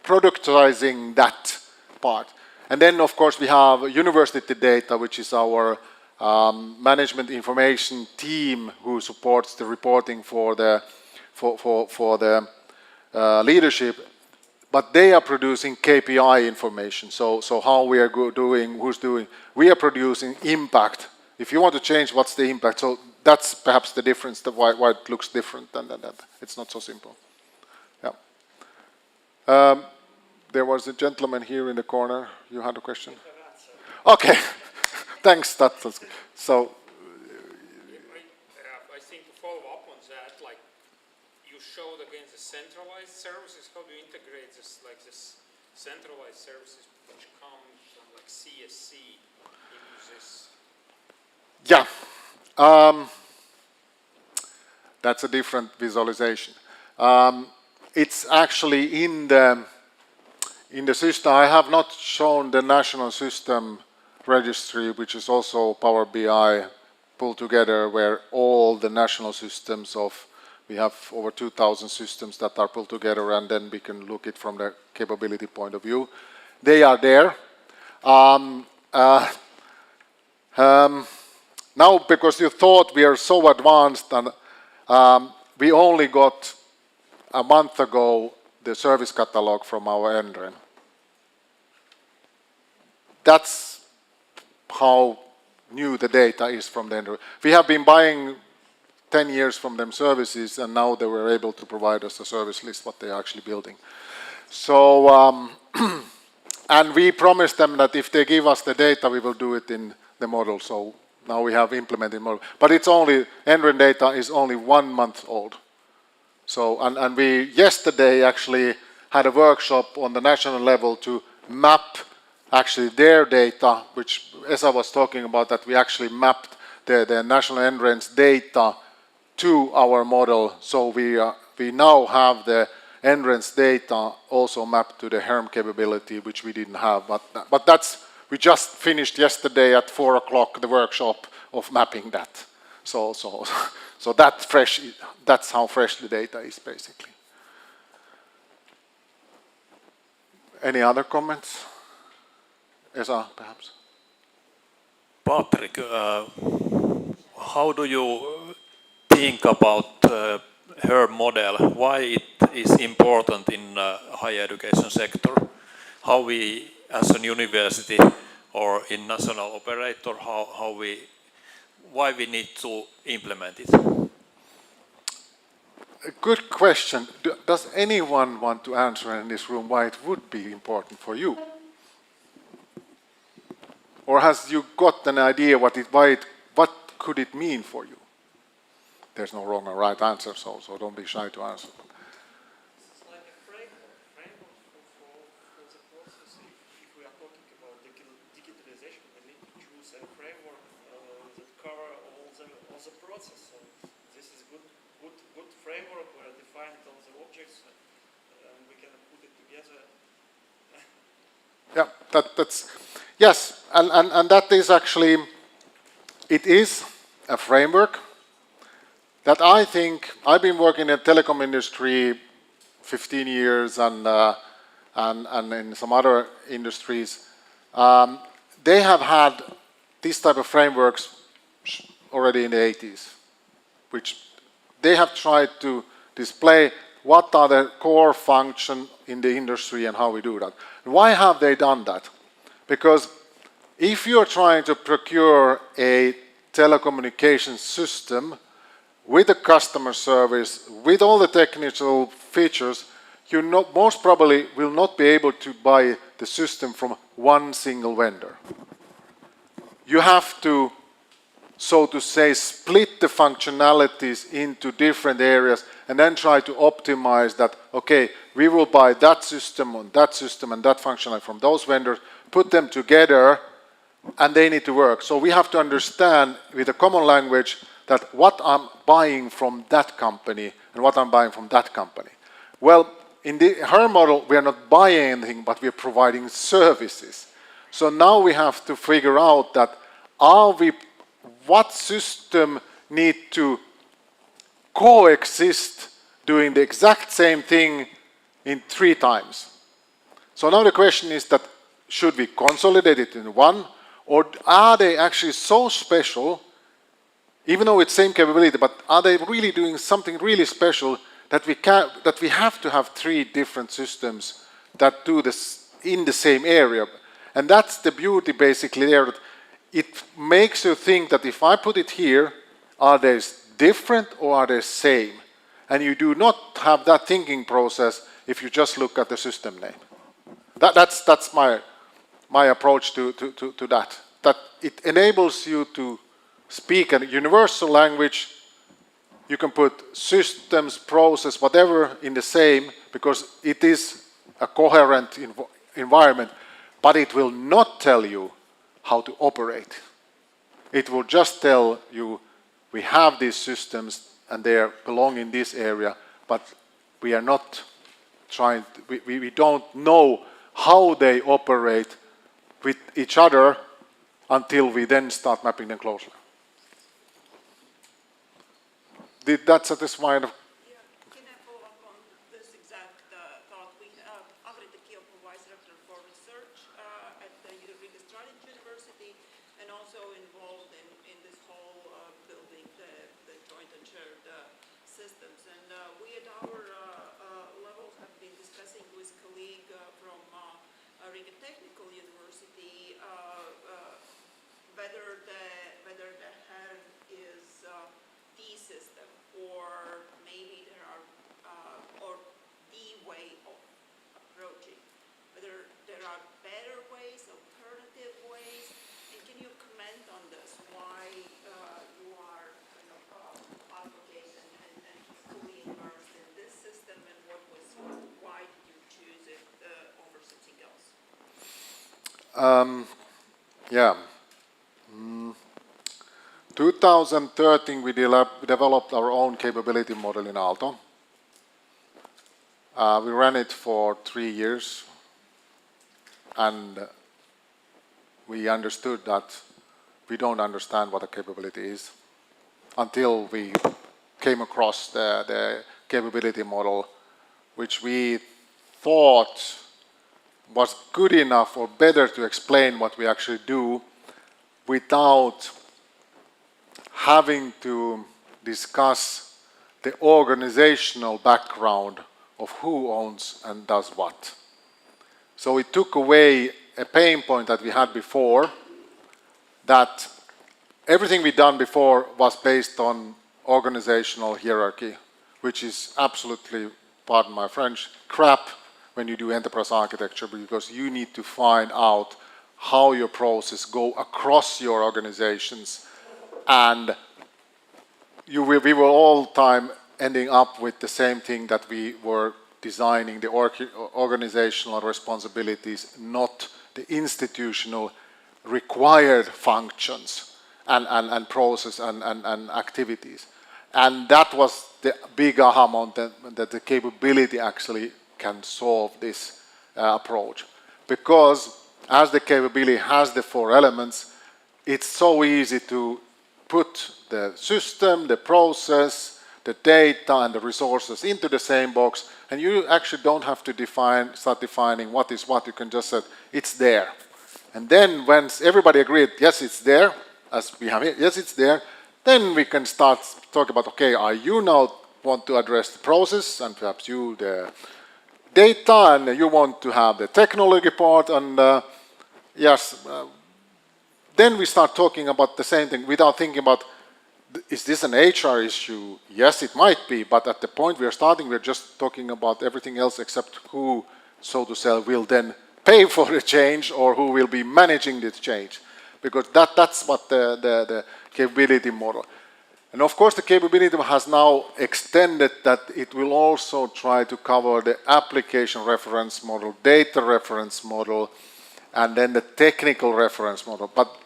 productizing that part. And then, of course, we have university data, which is our management information team who supports the reporting for the leadership. But they are producing KPI information. So how we are doing, who's doing. We are producing impact. If you want to change, what's the impact? So that's perhaps the difference, why it looks different than that. It's not so simple. Yeah. There was a gentleman here in the corner. You had a question? Okay. Thanks. That's so. I think to follow up on that, like you showed against the centralized services, how do you integrate this, like this centralized services which come from like CSC into this? Yeah. That's a different visualization. It's actually in the system. I have not shown the national system registry, which is also Power BI pulled together, where all the national systems we have over 2,000 systems that are pulled together, and then we can look it from the capability point of view. They are there. Now, because you thought we are so advanced, and we only got a month ago the service catalog from our NREN. That's how new the data is from the NREN. We have been buying 10 years from them services, and now they were able to provide us a service list, what they are actually building. So, and we promised them that if they give us the data, we will do it in the model. So now we have implemented model. But it's only, NREN data is only 1 month old. So, and we yesterday actually had a workshop on the national level to map actually their data, which Esa was talking about, that we actually mapped the national NREN's data to our model. So we now have the NREN's data also mapped to the HERM capability, which we didn't have. But that's, we just finished yesterday at 4 o'clock the workshop of mapping that. So that's how fresh the data is, basically. Any other comments? Esa, perhaps? Patrick, how do you think about HERM model? Why it is important in higher education sector? How we, as a university or in national operator, why we need to implement it? A good question. Does anyone want to answer in this room why it would be important for you? Or has you got an idea what could it mean for you? There's no wrong or right answer, so don't be shy to answer. It's like a framework for the process. If we are talking about digitalization, we need to choose a framework that cover all the process. So this is good framework where defined all the objects, and we can put it together. Yeah, that's yes, and that is actually, it is a framework that I think, I've been working in the telecom industry 15 years and in some other industries. They have had this type of frameworks already in the 80s, which they have tried to display what are the core functions in the industry and how we do that. Why have they done that? Because if you're trying to procure a telecommunications system with a customer service, with all the technical features, you most probably will not be able to buy the system from one single vendor. You have to, so to say, split the functionalities into different areas and then try to optimize that, okay, we will buy that system and that functionality from those vendors, put them together, and they need to work. So we have to understand with a common language that what I'm buying from that company and what I'm buying from that company. Well, in the HERM model, we are not buying anything, but we are providing services. So now we have to figure out that what system need to coexist doing the exact same thing in 3 times. So now the question is that should we consolidate it in one, or are they actually so special, even though it's same capability, but are they really doing something really special that we have to have 3 different systems that do this in the same area? And that's the beauty basically there. That it makes you think that if I put it here, are they different or are they same? And you do not have that thinking process if you just look at the system name. That's my approach to that. That it enables you to speak a universal language. You can put systems, process, whatever in the same, because it is a coherent environment, but it will not tell you how to operate. It will just tell you we have these systems and they belong in this area, but we are not trying, we don't know how they operate with each other until we then start mapping them closely. Did that satisfy? Yeah, can I follow up on this exact thought? We have Agri Tekio provides director for research at the Riga Strategy University and also involved in this whole building the joint and shared systems. And we at our level have been discussing with colleague from Riga Technical University whether the HERM is the system, or maybe there are, or the way of approaching, whether there are better ways, alternative ways, and can you comment on this, why you are kind of advocate and fully immersed in this system, and why did you choose it over something else? Yeah. 2013 we developed our own capability model in Aalto. We ran it for 3 years, and we understood that we don't understand what a capability is until we came across the capability model, which we thought was good enough or better to explain what we actually do without having to discuss the organizational background of who owns and does what. So it took away a pain point that we had before, that everything we'd done before was based on organizational hierarchy, which is absolutely, pardon my French, crap when you do enterprise architecture, because you need to find out how your process go across your organizations, and we were all the time ending up with the same thing, that we were designing the organizational responsibilities, not the institutional required functions and process and activities. And that was the big aha moment, that the capability actually can solve this approach. Because as the capability has the 4 elements, it's so easy to put the system, the process, the data and the resources into the same box, and you actually don't have to start defining what is what. You can just say it's there. And then once everybody agreed, yes, it's there, as we have here, yes, it's there, then we can start talking about, okay, are you now want to address the process, and perhaps you the data, and you want to have the technology part, and yes, then we start talking about the same thing without thinking about, is this an HR issue? Yes, it might be, but at the point we are starting, we're just talking about everything else except who, so to say, will then pay for the change or who will be managing this change. Because that's what the capability model. And of course, the capability has now extended that it will also try to cover the application reference model, data reference model, and then the technical reference model. But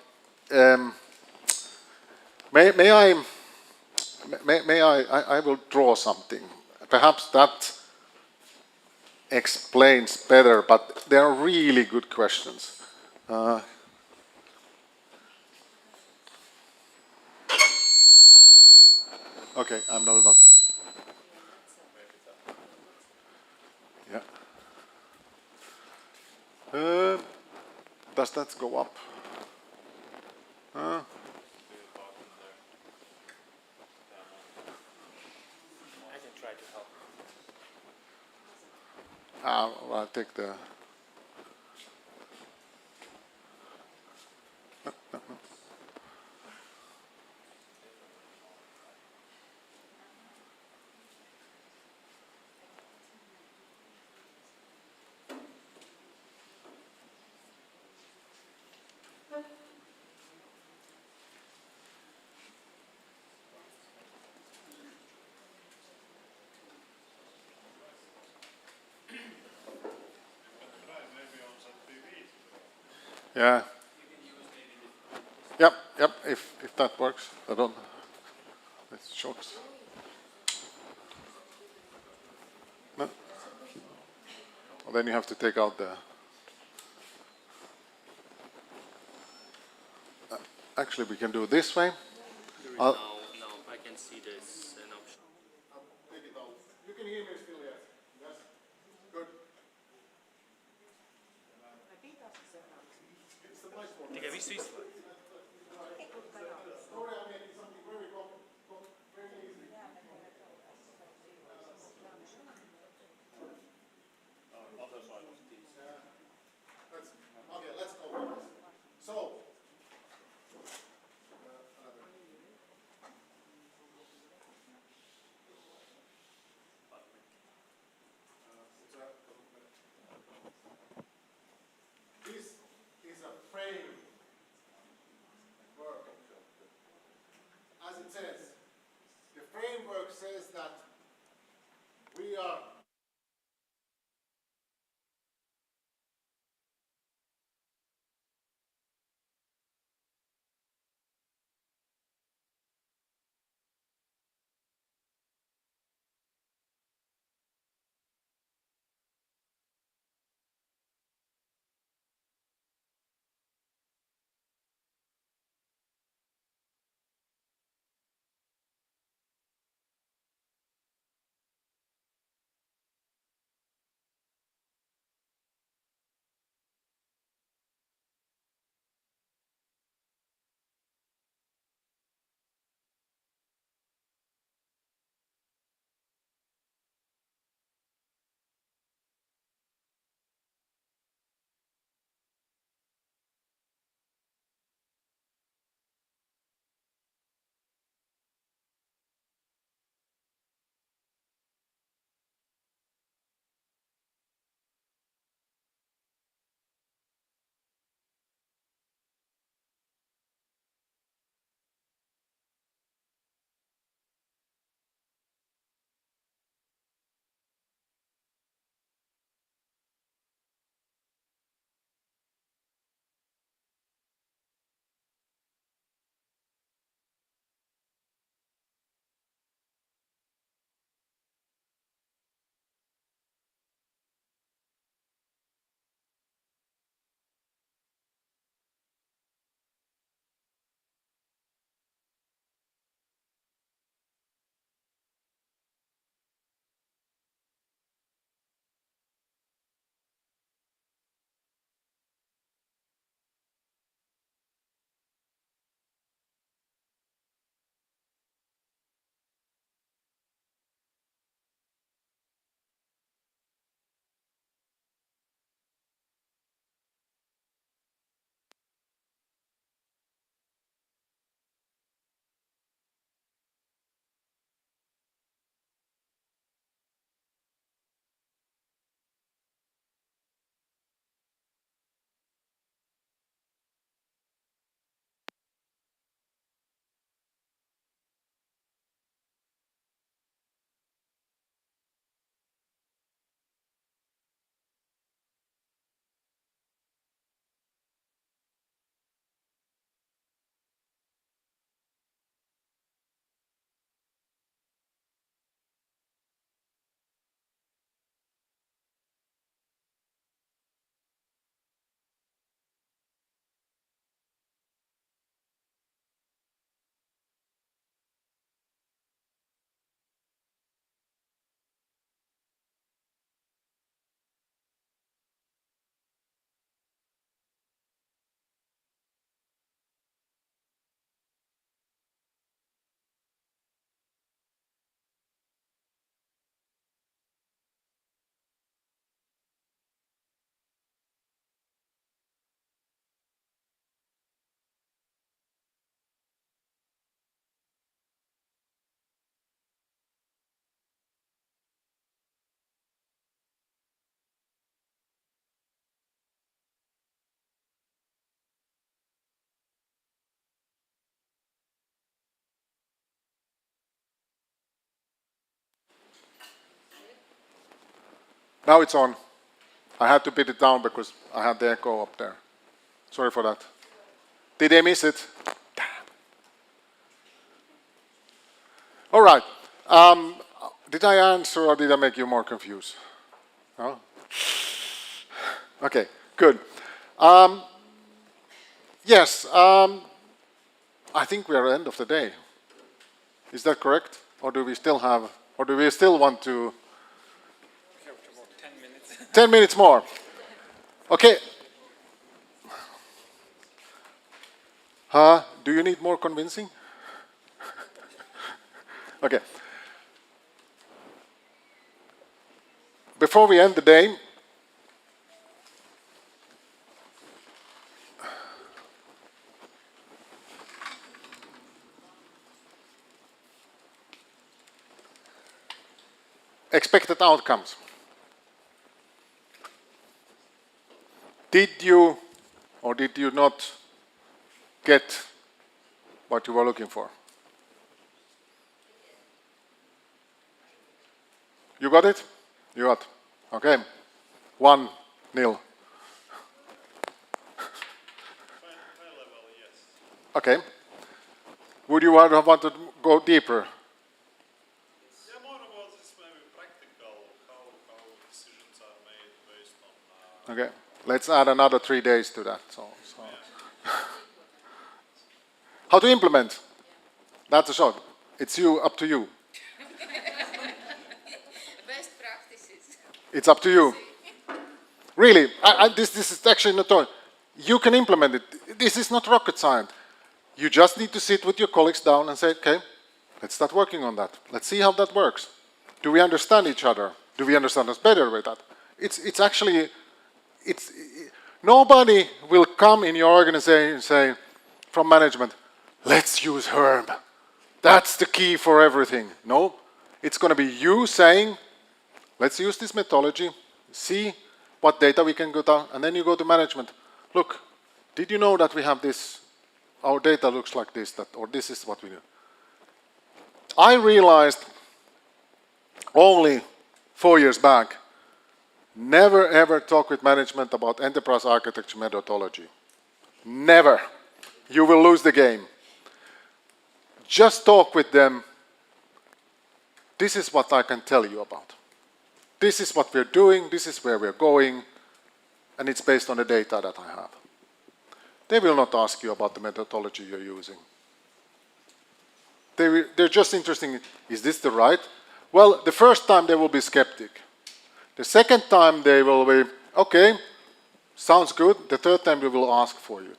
I will draw something. Perhaps that explains better, but they are really good questions. Okay, I'm not. Yeah. Does that go up? I can try to help. I'll take the. Yeah. Yep, if that works. I don't. It's short. No? Well, then you have to take out the. Actually, we can do it this way. No, I can see there's an option. Take it out. You can hear me still, yes? Yes? Good. It's the nice one. Tikai visu izslēgt. Sorry, I made something very very easy. Okay, let's go. So, this is a framework. As it says, the framework says that we are Now it's on. I had to put it down because I had the echo up there. Sorry for that. Did they miss it? Damn. All right. Did I answer or did I make you more confused? No? Okay, good. Yes, I think we are at the end of the day. Is that correct? Or do we still have, or do we still want to? 10 minutes. 10 minutes more. Okay. Do you need more convincing? Okay. Before we end the day, expected outcomes. Did you or did you not get what you were looking for? You got it? You got. Okay. 1-0. High level, yes. Okay. Would you have wanted to go deeper? Yeah, more about this maybe practical, how decisions are made based on Okay. Let's add another 3 days to that. So. How to implement? That's a shot. It's up to you. Best practices. It's up to you. Really, this is actually not all. You can implement it. This is not rocket science. You just need to sit with your colleagues down and say, okay, let's start working on that. Let's see how that works. Do we understand each other? Do we understand us better with that? It's actually, nobody will come in your organization and say, from management, let's use HERM. That's the key for everything. No, it's going to be you saying, let's use this methodology, see what data we can go down, and then you go to management. Look, did you know that we have this? Our data looks like this, or this is what we do. I realized only 4 years back, never ever talk with management about enterprise architecture methodology. Never. You will lose the game. Just talk with them. This is what I can tell you about. This is what we're doing, this is where we're going, and it's based on the data that I have. They will not ask you about the methodology you're using. They're just interested in, is this the right? Well, the first time they will be skeptic. The second time they will be, okay, sounds good. The third time they will ask for you.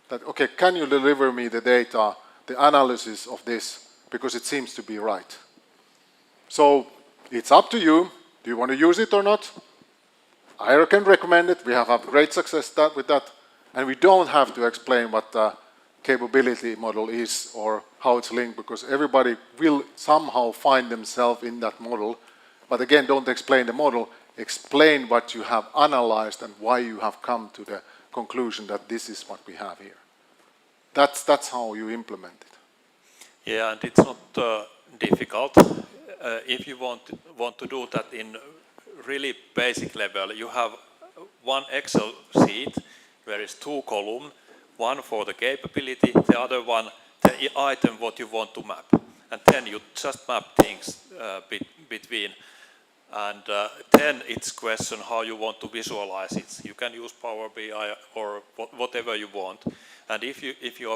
That, okay, can you deliver me the data, the analysis of this, because it seems to be right. So it's up to you. Do you want to use it or not? I can recommend it. We have had great success with that. And we don't have to explain what the capability model is or how it's linked, because everybody will somehow find themselves in that model. But again, don't explain the model. Explain what you have analyzed and why you have come to the conclusion that this is what we have here. That's how you implement it. Yeah, and it's not difficult. If you want to do that in really basic level, you have one Excel sheet where is 2 columns, one for the capability, the other one the item what you want to map, and then you just map things between. And then it's question how you want to visualize it. You can use Power BI or whatever you want. And if you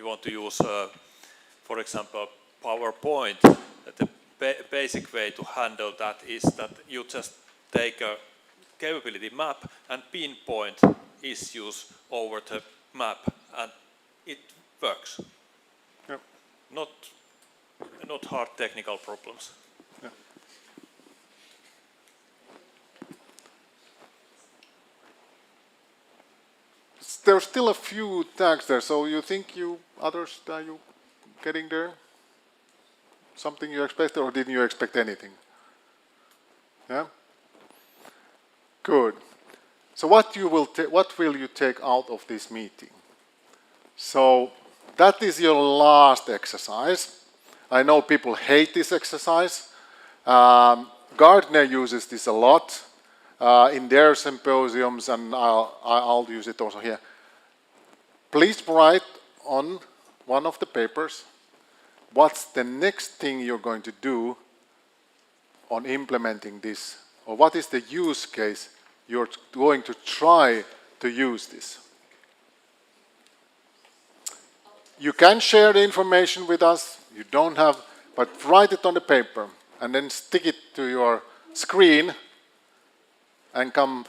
want to use, for example, PowerPoint, the basic way to handle that is that you just take a capability map and pinpoint issues over the map, and it works. Yep. Not hard technical problems. Yeah. There's still a few tags there, so you think others, are you getting there? Something you expected, or didn't you expect anything? Yeah? Good. So what will you take out of this meeting? So that is your last exercise. I know people hate this exercise. Gartner uses this a lot in their symposiums, and I'll use it also here. Please write on one of the papers what's the next thing you're going to do on implementing this, or what is the use case you're going to try to use this. You can share the information with us, you don't have, but write it on the paper and then stick it to your screen and come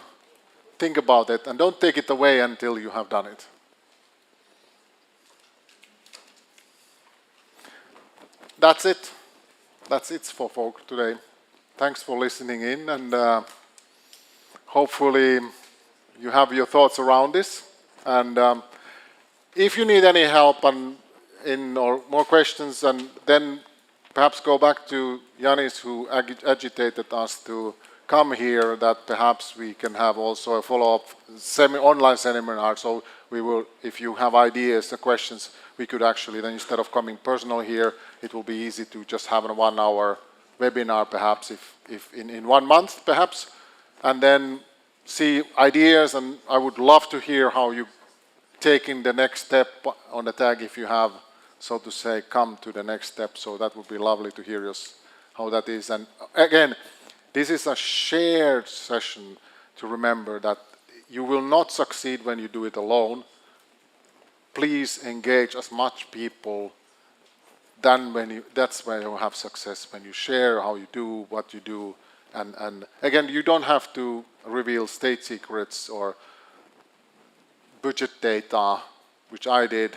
think about it, and don't take it away until you have done it. That's it. That's it for folk today. Thanks for listening in, and hopefully you have your thoughts around this. And if you need any help or more questions, and then perhaps go back to Yanis, who agitated us to come here, that perhaps we can have also a follow-up online seminar. So we will, if you have ideas or questions, we could actually then, instead of coming personal here, it will be easy to just have a 1 hour webinar, perhaps if in 1 month, perhaps, and then see ideas. And I would love to hear how you taking the next step on the tag, if you have, so to say, come to the next step. So that would be lovely to hear how that is. And again, this is a shared session to remember that you will not succeed when you do it alone. Please engage as much people than that's when you have success, when you share how you do, what you do. And again, you don't have to reveal state secrets or budget data, which I did,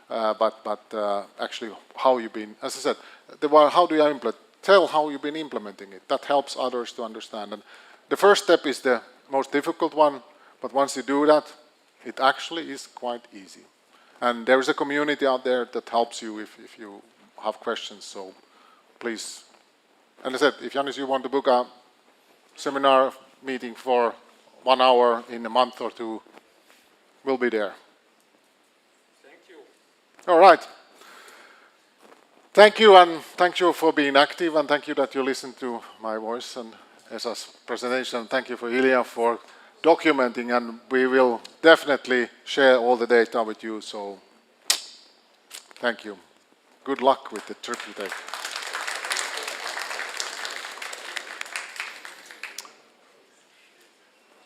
but actually how you've been, as I said, how do you implement? Tell how you've been implementing it. That helps others to understand. And the first step is the most difficult one, but once you do that, it actually is quite easy. And there is a community out there that helps you if you have questions. So please, and I said, if Yanis, you want to book a seminar meeting for 1 hour in a month or two, we'll be there. Thank you. All right. Thank you, and thank you for being active, and thank you that you listened to my voice and Esa's presentation. Thank you for Ilya for documenting, and we will definitely share all the data with you. So thank you. Good luck with the trip you take.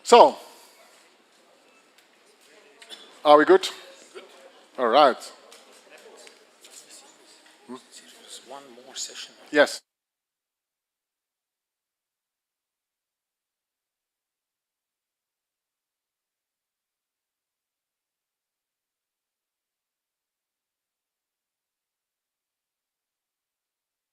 So, are we good? All right. One more session. Yes.